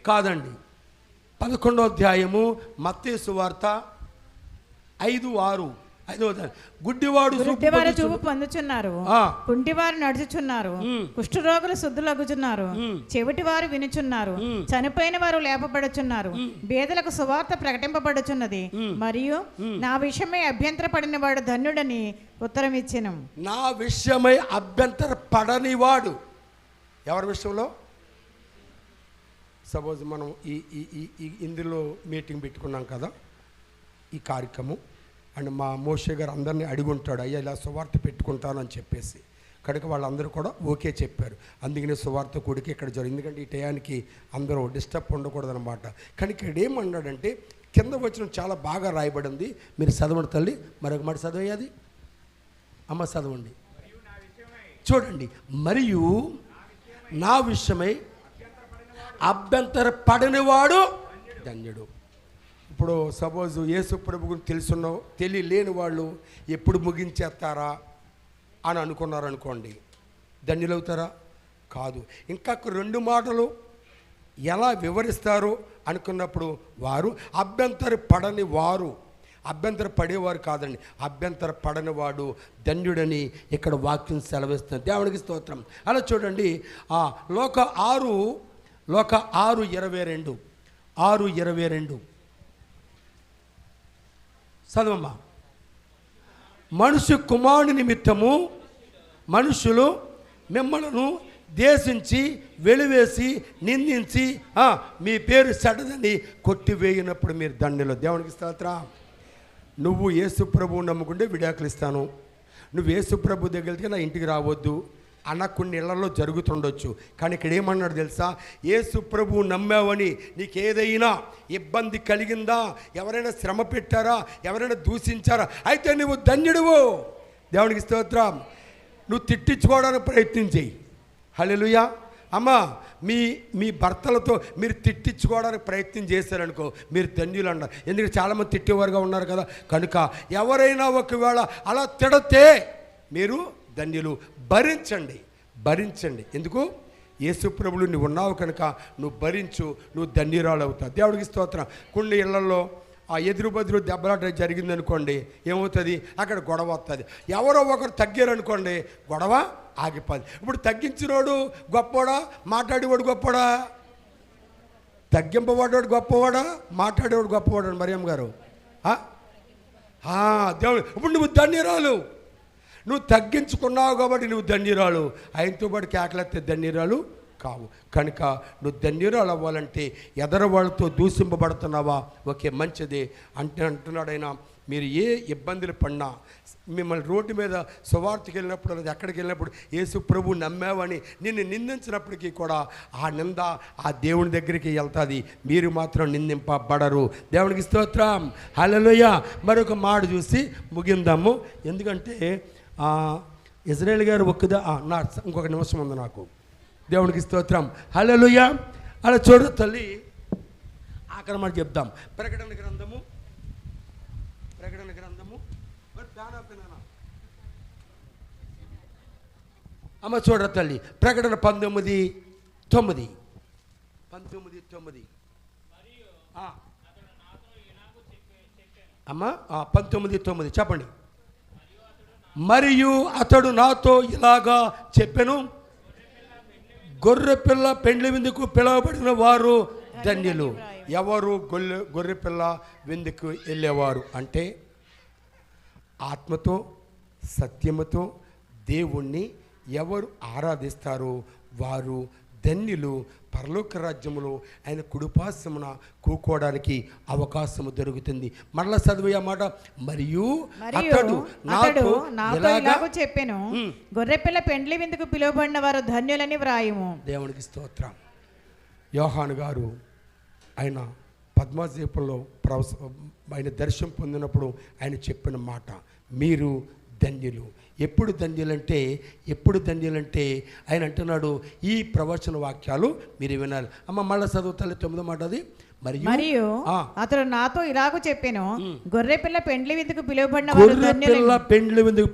కాదండి, 11వ అధ్యాయము మత్తయి సువార్త 5:6. గుడ్డివారు చూపు పొందుచున్నారు, కుంటివారు నడుచుచున్నారు, కుష్ఠరోగులు శుద్ధులగుచున్నారు, చెవిటివారు వినుచున్నారు, చనిపోయిన వారు లేపబడుచున్నారు, బేదలకు సువార్త ప్రకటింపబడుచున్నది, మరియు నా విషయమై అభ్యంతర పడిన వాడు ధన్యుడని ఉత్తరం ఇచ్చెను. నా విషయమై అభ్యంతర పడని వాడు ఎవరి విషయంలో? సపోజ్ మనం ఇందులో మీటింగ్ పెట్టుకున్నాం కదా, ఈ కార్యక్రమం, అండ్ మా మోషే గారు అందరినీ అడిగి ఉంటాడు, అయ్యా ఇలా సువార్త పెట్టుకుంటాను అని చెప్పేసి. కనుక వాళ్ళందరూ కూడా ఓకే చెప్పారు. అందుకనే సువార్త కూడికి ఇక్కడ జరిగింది. ఎందుకంటే ఈ టయానికి అందరూ డిస్టర్బ్ ఉండకూడదనమాట. కానీ ఇక్కడ ఏమన్నాడంటే కింద వచ్చిన చాలా బాగా రాయబడింది. మీరు చదవండి తల్లి, మరొక మాట చదివేది అమ్మ, చదవండి. చూడండి, మరియు నా విషయమై అభ్యంతర పడనివాడు ధన్యుడు. ఇప్పుడు సపోజ్ యేసు ప్రభు గురించి తెలియలేని వాళ్ళు ఎప్పుడు ముగించేస్తారా అని అనుకున్నారనుకోండి, ధన్యులవుతారా? కాదు. ఇంకా 2 మాటలు ఎలా వివరిస్తారు అనుకున్నప్పుడు వారు అభ్యంతర పడని వారు, అభ్యంతర పడేవారు కాదండి, అభ్యంతర పడని వాడు ధన్యుడని ఇక్కడ వాక్యం సెలవిస్తుంది. దేవునికి స్తోత్రం. అలా చూడండి, లోక 6:22 చదవమ్మా. మనుష్య కుమారుని నిమిత్తము మనుషులు మిమ్మలను దేశించి వెలివేసి నిందించి మీ పేరు చెడ్డదని కొట్టివేయినప్పుడు మీరు ధన్యులు. దేవునికి స్తోత్రం. నువ్వు యేసు ప్రభువు నమ్ముకుంటే విడాకులు ఇస్తాను, నువ్వు యేసు ప్రభు దగ్గరికి నా ఇంటికి రావద్దు అన్న కొన్ని ఇళ్లలో జరుగుతుండొచ్చు. కానీ ఇక్కడ ఏమన్నాడు తెలుసా? యేసు ప్రభువు నమ్మావని నీకేదైనా ఇబ్బంది కలిగిందా, ఎవరైనా శ్రమ పెట్టారా, ఎవరైనా దూషించారా, అయితే నువ్వు ధన్యుడువు. దేవునికి స్తోత్రం. నువ్వు తిట్టించుకోవడానికి ప్రయత్నం చేయి. హల్లెలూయా. అమ్మా మీ భర్తలతో మీరు తిట్టించుకోవడానికి ప్రయత్నం చేశారనుకో, మీరు ధన్యులు అన్నారు. ఎందుకంటే చాలామంది తిట్టేవారుగా ఉన్నారు కదా. కనుక ఎవరైనా ఒకవేళ అలా తిడితే మీరు ధన్యులు. భరించండి. ఎందుకు? యేసు ప్రభువు నువ్వు ఉన్నావు కనుక నువ్వు భరించు, నువ్వు ధన్యురాలు అవుతావు. దేవుడికి స్తోత్రం. కొన్ని ఇళ్లలో ఆ ఎదురు బదురు దెబ్బలాట జరిగిందనుకోండి, ఏమవుతుంది? అక్కడ గొడవ వస్తుంది. ఎవరో ఒకరు తగ్గారనుకోండి, గొడవ ఆగిపోదు. ఇప్పుడు తగ్గించినోడు గొప్పవాడా, మాట్లాడేవాడు గొప్పవాడా? తగ్గింపబడ్డాడు గొప్పవాడా, మాట్లాడేవాడు గొప్పవాడు? మరియమ్మ గారు దేవుడు. ఇప్పుడు నువ్వు ధన్యురాలు, నువ్వు తగ్గించుకున్నావు కాబట్టి నువ్వు ధన్యురాలు. ఆయనతో పాటు కేకలెత్తే ధన్యురాలు కావు. కనుక నువ్వు ధన్యురాలు అవ్వాలంటే ఎదరవాళ్ళతో దూషింపబడుతున్నావా? ఓకే, మంచిది అంటున్నాడు ఆయన. మీరు ఏ ఇబ్బందులు పడినా, మిమ్మల్ని రోడ్డు మీద సువార్తకి వెళ్ళినప్పుడు, అది ఎక్కడికి వెళ్ళినప్పుడు యేసు ప్రభు నమ్మావని నిన్ను నిందించినప్పటికీ కూడా ఆ నింద ఆ దేవుని దగ్గరికి వెళ్తుంది. మీరు మాత్రం నిందింపబడరు. దేవునికి స్తోత్రం. హల్లెలూయా. మరొక మాట చూసి ముగిందాము. ఎందుకంటే ఇజ్రాయేల్ గారు ఇంకొక నిమిషం ఉంది నాకు. దేవునికి స్తోత్రం. హల్లెలూయా. అలా చూడు తల్లి, ఆఖరి మాట చెప్దాం. ప్రకటన గ్రంథము అమ్మ చూడ తల్లి, ప్రకటన 19:9. అమ్మ 19:9 చెప్పండి. మరియు అతడు నాతో ఇలాగా చెప్పెను, గొర్రెపిల్ల పెండ్లి విందుకు పిలువబడిన వారు ధన్యులు. ఎవరు గొర్రెపిల్ల విందుకు వెళ్ళేవారు అంటే ఆత్మతో సత్యముతో దేవుణ్ణి ఎవరు ఆరాధిస్తారో వారు ధన్యులు. పరలోక రాజ్యములో ఆయన కుడిపార్శ్వమున కూకోవడానికి అవకాశము దొరుకుతుంది. మరలా చదివే మాట. మరియు అతడు నాతో ఇలాగ చెప్పెను, గొర్రెపిల్ల పెండ్లి విందుకు పిలువబడిన వారు ధన్యులని వ్రాయము. దేవునికి స్తోత్రం. యోహాను గారు ఆయన పద్మద్వీపంలో ఆయన దర్శనం పొందినప్పుడు ఆయన చెప్పిన మాట, మీరు ధన్యులు. ఎప్పుడు ధన్యులంటే ఆయన అంటున్నాడు, ఈ ప్రవచన వాక్యాలు మీరు వినాలి. అమ్మ మళ్ళీ చదువుతాలి 9వ మాట. అది మరియు అతడు నాతో ఇలాగూ చెప్పాను, గొర్రెపిల్ల పెండ్లి విందుకు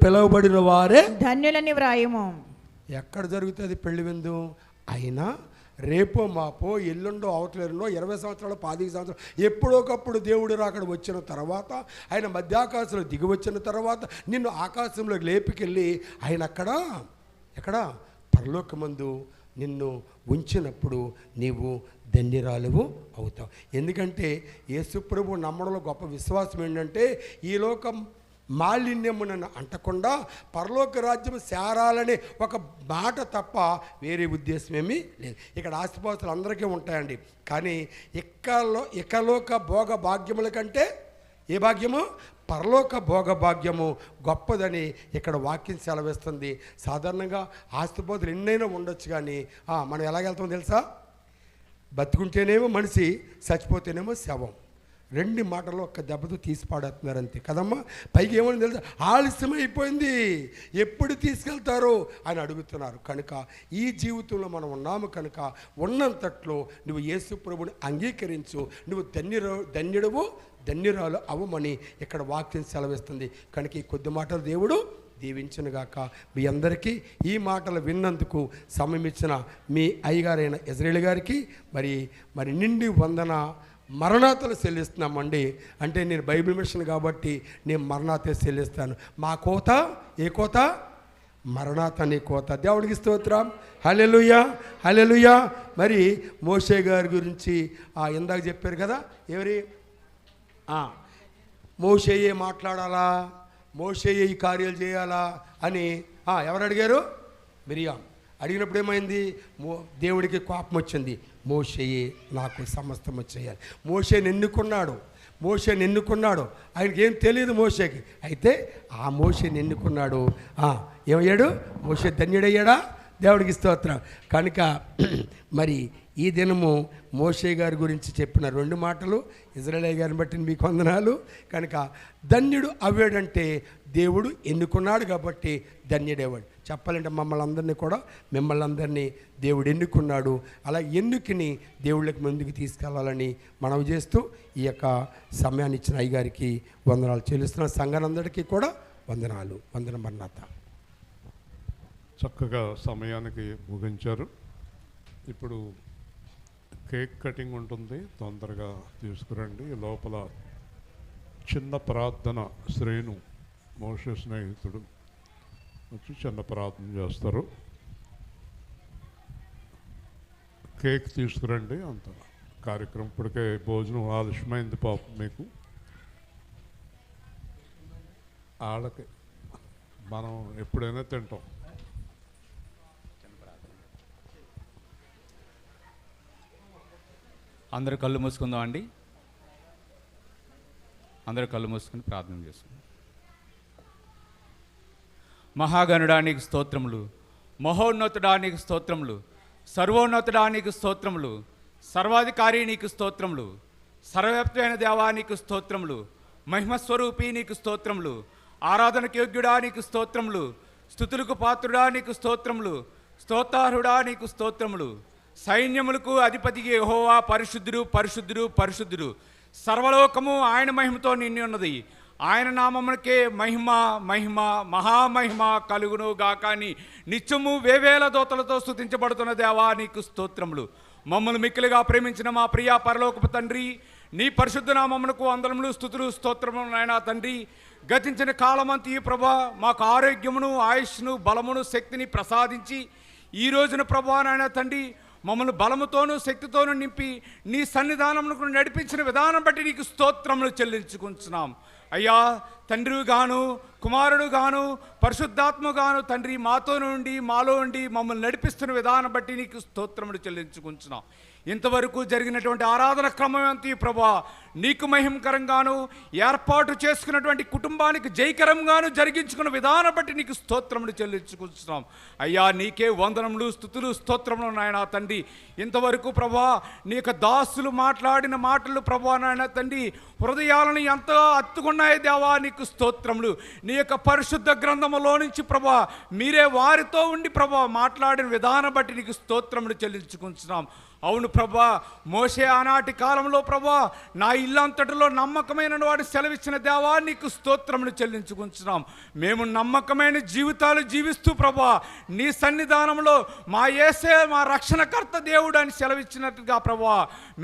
పిలువబడిన వారే ధన్యులని వ్రాయము. ఎక్కడ జరుగుతుంది పెళ్లి విందు? అయినా రేపో మాపో ఎల్లుండో అవతలేరుండో 20 సంవత్సరాలు 15 సంవత్సరాలు ఎప్పుడోకప్పుడు దేవుడు రాకడ వచ్చిన తర్వాత, ఆయన మధ్యాకాశంలో దిగి వచ్చిన తర్వాత నిన్ను ఆకాశంలోకి లేపుకెళ్ళి ఆయన ఎక్కడ పరలోకమందు నిన్ను ఉంచినప్పుడు నీవు ధన్యురాలువు అవుతావు. ఎందుకంటే యేసు ప్రభు నమ్మడంలో గొప్ప విశ్వాసం ఏంటంటే, ఈ లోకం మాలిన్యమునను అంటకుండా పరలోక రాజ్యం చేరాలనే ఒక మాట తప్ప వేరే ఉద్దేశం ఏమీ లేదు. ఇక్కడ ఆస్తిపాస్తులు అందరికీ ఉంటాయండి, కానీ ఇకలోక భోగ భాగ్యముల కంటే ఏ భాగ్యము? పరలోక భోగ భాగ్యము గొప్పదని ఇక్కడ వాక్యం సెలవిస్తుంది. సాధారణంగా ఆస్తిపాస్తులు ఎన్నైనా ఉండొచ్చు, కానీ మనం ఎలాగెళ్తామో తెలుసా? బతుకుంటేనేమో మనిషి, చచ్చిపోతేనేమో శవం. 2 మాటలు ఒక్క దెబ్బతో తీసి పాడేస్తున్నారు అంతే కదమ్మా. పైకి ఏమని తెలుసా? ఆలస్యమైపోయింది, ఎప్పుడు తీసుకెళ్తారో అని అడుగుతున్నారు. కనుక ఈ జీవితంలో మనం ఉన్నాము కనుక ఉన్నంతట్లో నువ్వు యేసు ప్రభుని అంగీకరించు, నువ్వు ధన్యురాలు అవ్వమని ఇక్కడ వాక్యం సెలవిస్తుంది. కనుక ఈ కొద్ది మాటలు దేవుడు దీవించునుగాక. మీ అందరికీ ఈ మాటలు విన్నందుకు సమయం ఇచ్చిన మీ అయ్యగారైన ఇజ్రాయేల్ గారికి మరి నిండి వందన మరణాతలు చెల్లిస్తున్నామండి. అంటే నేను బైబిల్ మిషన్ కాబట్టి నేను మరణాత చెల్లిస్తాను. మా కోత ఏ కోత? మరణాత నీ కోత. దేవుడికి స్తోత్రం. హల్లెలూయా, హల్లెలూయా. మరి మోషే గారి గురించి ఇందాక చెప్పారు కదా, ఎవరి మోషేయే మాట్లాడాలా, మోషేయే ఈ కార్యాలు చేయాలా అని ఎవరు అడిగారు? మిరియాం. అడిగినప్పుడు ఏమైంది? దేవుడికి కోపం వచ్చింది. మోషేయే నాకు సమస్తము చేయాలి. మోషేని ఎన్నుకున్నాడు. ఆయనకి ఏం తెలియదు మోషేకి. అయితే ఆ మోషేని ఎన్నుకున్నాడు. ఏమయ్యాడు? మోషే ధన్యుడయ్యాడా? దేవుడికి స్తోత్రం. కనుక మరి ఈ దినము మోషే గారి గురించి చెప్పిన 2 మాటలు ఇజ్రాయేల్ గారిని బట్టి మీకు వందనాలు. కనుక ధన్యుడు అవ్వాడంటే దేవుడు ఎన్నుకున్నాడు కాబట్టి ధన్యుడేవాడు. చెప్పాలంటే మమ్మల్ని అందరినీ కూడా మిమ్మల్ని అందరినీ దేవుడు ఎన్నుకున్నాడు. అలా ఎన్నుకుని దేవుళ్ళకి ముందుకు తీసుకెళ్లాలని మనవి చేస్తూ ఈ యొక్క సమయాన్ని ఇచ్చిన అయ్యగారికి వందనాలు చెల్లిస్తున్న సంఘాలందరికీ కూడా వందనాలు. వందన మన్నాత. చక్కగా సమయానికి ముగించారు. ఇప్పుడు కేక్ కటింగ్ ఉంటుంది, తొందరగా తీసుకురండి. లోపల చిన్న ప్రార్థన, శ్రేణు మోషే స్నేహితుడు వచ్చి చిన్న ప్రార్థన చేస్తారు. కేక్ తీసుకురండి. అంత కార్యక్రమం ఇప్పటికే భోజనం ఆలస్యమైంది పాపం మీకు. వాళ్ళకి మనం ఎప్పుడైనా తింటాం. అందరూ కళ్ళు మూసుకుందాం అండి. అందరూ కళ్ళు మూసుకుని ప్రార్థన చేసుకుందాం. మహాగణుడానికి స్తోత్రములు, మహోన్నతుడానికి స్తోత్రములు, సర్వోన్నతుడానికి స్తోత్రములు, సర్వాధికారి నీకు స్తోత్రములు, సర్వవ్యాప్తమైన దేవా నీకు స్తోత్రములు, మహిమస్వరూపి నీకు స్తోత్రములు, ఆరాధనకు యోగ్యుడా నీకు స్తోత్రములు, స్తుతులకు పాత్రుడా నీకు స్తోత్రములు, స్తోత్రార్హుడా నీకు స్తోత్రములు. సైన్యములకు అధిపతికి యెహోవా పరిశుద్ధుడు, పరిశుద్ధుడు, పరిశుద్ధుడు. సర్వలోకము ఆయన మహిమతో నిండి ఉన్నది. ఆయన నామమునకే మహిమ, మహిమ, మహామహిమ కలుగును గాక అని నిత్యము వేవేల దోతలతో స్తుతించబడుతున్న దేవా నీకు స్తోత్రములు. మమ్మల్ని మిక్కిలిగా ప్రేమించిన మా ప్రియ పరలోకపు తండ్రి, నీ పరిశుద్ధ నామమునకు వందనములు, స్తుతులు, స్తోత్రములు నాయనా తండ్రి. గతించిన కాలమంతి ప్రభా మాకు ఆరోగ్యమును, ఆయుష్ను, బలమును, శక్తిని ప్రసాదించి ఈ రోజున ప్రభా నాయనా తండ్రి మమ్మల్ని బలముతోనూ శక్తితోనూ నింపి నీ సన్నిధానమునకు నడిపించిన విధానం బట్టి నీకు స్తోత్రములు చెల్లించుకుంటున్నాం. అయ్యా తండ్రి గాను, కుమారుడు గాను, పరిశుద్ధాత్మ గాను తండ్రి మాతో నుండి మాలో ఉండి మమ్మల్ని నడిపిస్తున్న విధానం బట్టి నీకు స్తోత్రములు చెల్లించుకుంటున్నాం. ఇంతవరకు జరిగినటువంటి ఆరాధన క్రమం అంతా ప్రభా నీకు మహిమకరంగాను, ఏర్పాటు చేసుకున్నటువంటి కుటుంబానికి జయకరంగాను జరిగించుకున్న విధానం బట్టి నీకు స్తోత్రములు చెల్లించుకుంటున్నాం. అయ్యా నీకే వందనములు, స్తుతులు, స్తోత్రములు నాయనా తండ్రి. ఇంతవరకు ప్రభా నీ యొక్క దాసులు మాట్లాడిన మాటలు ప్రభా నాయనా తండ్రి హృదయాలను ఎంతో అత్తుకున్నాయి దేవా నీకు స్తోత్రములు. నీ యొక్క పరిశుద్ధ గ్రంథములో నుంచి ప్రభా మీరే వారితో ఉండి ప్రభా మాట్లాడిన విధానం బట్టి నీకు స్తోత్రములు చెల్లించుకుంటున్నాం. అవును ప్రభా, మోషే ఆనాటి కాలంలో ప్రభా నా ఇల్లంతటిలో నమ్మకమైన వాడు సెలవిచ్చిన దేవా నీకు స్తోత్రములు చెల్లించుకుంటున్నాం. మేము నమ్మకమైన జీవితాలు జీవిస్తూ ప్రభా నీ సన్నిధానంలో మా యేసే మా రక్షణకర్త దేవుడు అని సెలవిచ్చినట్టుగా ప్రభా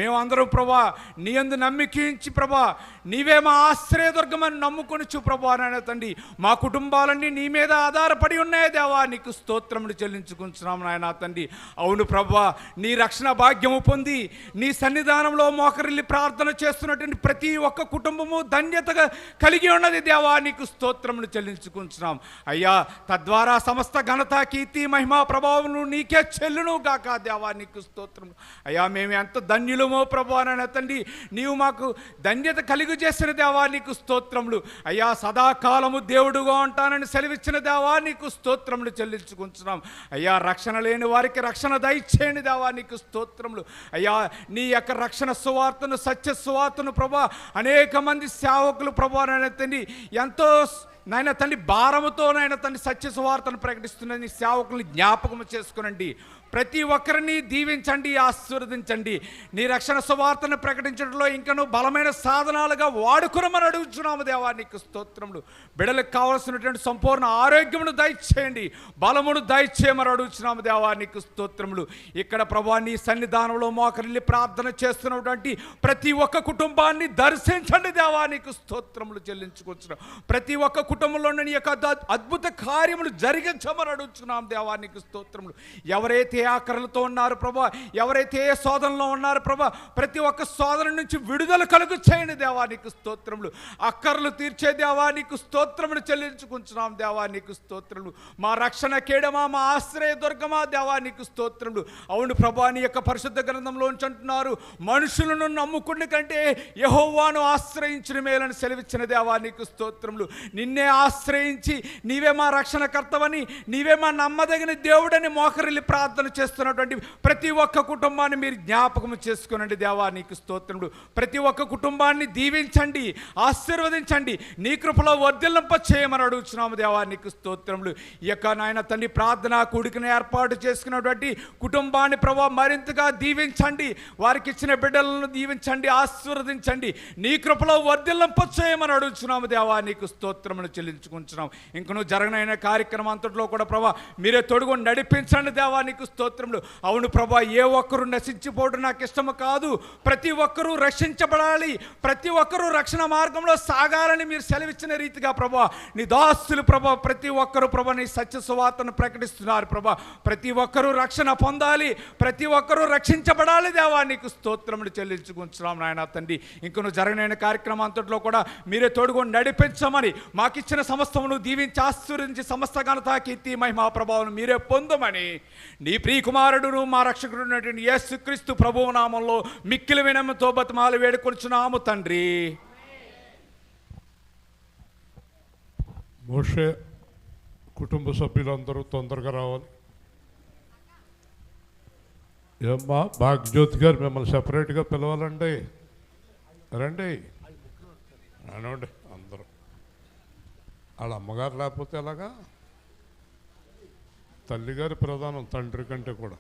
మేమందరం ప్రభా నీ యందు నమ్మికించి ప్రభా నీవే మా ఆశ్రయదుర్గమని నమ్ముకొనిచ్చు ప్రభా నాయన తండ్రి. మా కుటుంబాలన్నీ నీ మీద ఆధారపడి ఉన్నాయే దేవా నీకు స్తోత్రములు చెల్లించుకుంటున్నాం నాయన తండ్రి. అవును ప్రభా, నీ రక్షణ భాగ్యము పొంది నీ సన్నిధానంలో మోకరిల్లి ప్రార్థన చేస్తున్నటువంటి ప్రతి ఒక్క కుటుంబము ధన్యతగా కలిగి ఉన్నది దేవా నీకు స్తోత్రములు చెల్లించుకుంటున్నాం. అయ్యా తద్వారా సమస్త ఘనత, కీర్తి, మహిమ, ప్రభావం నీకే చెల్లును గాక దేవా నీకు స్తోత్రములు. అయ్యా మేము ఎంత ధన్యులమో ప్రభా నాయన తండ్రి, నీవు మాకు ధన్యత కలిగి చేసిన దేవా నీకు స్తోత్రములు. అయ్యా సదాకాలము దేవుడుగా ఉంటానని సెలవిచ్చిన దేవా నీకు స్తోత్రములు చెల్లించుకుంటున్నాం. అయ్యా రక్షణ లేని వారికి రక్షణ దయచేయండి దేవా నీకు స్తోత్రములు. అయ్యా నీ యొక్క రక్షణ సువార్తను, సత్య సువార్తను ప్రభా అనేక మంది సేవకులు ప్రభా నాయన తండ్రి ఎంతో నాయన తండ్రి భారముతో నాయన తండ్రి సత్య సువార్తను ప్రకటిస్తున్న నీ సేవకుల్ని జ్ఞాపకం చేసుకునండి. ప్రతి ఒక్కరిని దీవించండి, ఆశీర్వదించండి. నీ రక్షణ సువార్తను ప్రకటించడంలో ఇంకనూ బలమైన సాధనాలుగా వాడుకురమని అడుగుచున్నాము దేవా నీకు స్తోత్రములు. బిడ్డలకు కావలసినటువంటి సంపూర్ణ ఆరోగ్యమును దయచేయండి, బలమును దయచేయమని అడుగుచున్నాము దేవా నీకు స్తోత్రములు. ఇక్కడ ప్రభా నీ సన్నిధానంలో మోకరిల్లి ప్రార్థన చేస్తున్నటువంటి ప్రతి ఒక్క కుటుంబాన్ని దర్శించండి దేవా నీకు స్తోత్రములు చెల్లించుకొచ్చున్నాం. ప్రతి ఒక్క కుటుంబంలో నీ యొక్క అద్భుత కార్యములు జరిగించమని అడుగుచున్నాం దేవా నీకు స్తోత్రములు. ఎవరైతే ఆకరలతో ఉన్నారు ప్రభా, ఎవరైతే ఏ శోధనలో ఉన్నారు ప్రభా, ప్రతి ఒక్క శోధన నుంచి విడుదల కలుగు చేయండి దేవా నీకు స్తోత్రములు. అక్కర్లు తీర్చే దేవా నీకు స్తోత్రములు చెల్లించుకుంటున్నాం దేవా నీకు స్తోత్రములు. మా రక్షణ కేడమా, మా ఆశ్రయ దుర్గమా దేవా నీకు స్తోత్రములు. అవును ప్రభా, నీ యొక్క పరిశుద్ధ గ్రంథంలో అంటున్నారు మనుషులను నమ్ముకుని కంటే యెహోవాను ఆశ్రయించిన మేలని సెలవిచ్చిన దేవా నీకు స్తోత్రములు. నిన్నే నిన్నే ఆశ్రయించి నీవే మా రక్షణకర్తవని, నీవే మా నమ్మదగిన దేవుడని మోకరిల్లి ప్రార్థన చేస్తున్నటువంటి ప్రతి ఒక్క కుటుంబాన్ని మీరు జ్ఞాపకం చేసుకునండి దేవా. నీకు స్తోత్రములు. ప్రతి ఒక్క కుటుంబాన్ని దీవించండి, ఆశీర్వదించండి, నీ కృపలో వర్ధిల్లింప చేయమని అడుగుతున్నాము దేవా. నీకు స్తోత్రములు. ఈ యొక్క నాయన తండ్రి ప్రార్థనా కూడికను ఏర్పాటు చేసుకున్నటువంటి కుటుంబాన్ని ప్రభా మరింతగా దీవించండి, వారికి ఇచ్చిన బిడ్డలను దీవించండి, ఆశీర్వదించండి, నీ కృపలో వర్ధిల్లింప చేయమని అడుగుతున్నాము దేవా. నీకు స్తోత్రములు చెల్లించుకుంటున్నాం. ఇంకను జరగనైన కార్యక్రమం అంతట్లో కూడా ప్రభా మీరే తోడుగా నడిపించండి దేవా. నీకు స్తోత్రములు. అవును ప్రభా, ఏ ఒక్కరూ నశించిపోవడం నాకు ఇష్టము కాదు, ప్రతి ఒక్కరూ రక్షించబడాలి, ప్రతి ఒక్కరూ రక్షణ మార్గంలో సాగాలని మీరు సెలవిచ్చిన రీతిగా ప్రభా నీ దాసులు ప్రభా ప్రతి ఒక్కరూ ప్రభా నీ సత్య సువార్తను ప్రకటిస్తున్నారు ప్రభా. ప్రతి ఒక్కరూ రక్షణ పొందాలి, ప్రతి ఒక్కరూ రక్షించబడాలి దేవా. నీకు స్తోత్రములు చెల్లించుకుంటున్నాం నాయన తండ్రి. ఇంకను జరగనైన కార్యక్రమం అంతట్లో కూడా మీరే తోడుగా నడిపించమని, మాకిచ్చిన సమస్తమును దీవించి ఆశీర్వదించి సమస్త ఘనత కీర్తి మహిమా ప్రభావం మీరే పొందమని నీ ప్రియకుమారుడును మా రక్షకుడు యేసుక్రీస్తు ప్రభువు నామంలో మిక్కిలి వినయంతో బతిమాలు వేడుకొనుచున్నాము తండ్రి. మోషే కుటుంబ సభ్యులందరూ తొందరగా రావాలి. ఏమ్మా భాగ్యజ్యోతి గారు మిమ్మల్ని సెపరేట్గా పిలవాలండి. రండి అనండి అందరూ. వాళ్ళ అమ్మగారు లేకపోతే ఎలాగా? తల్లిగారి ప్రధానం తండ్రి కంటే కూడా.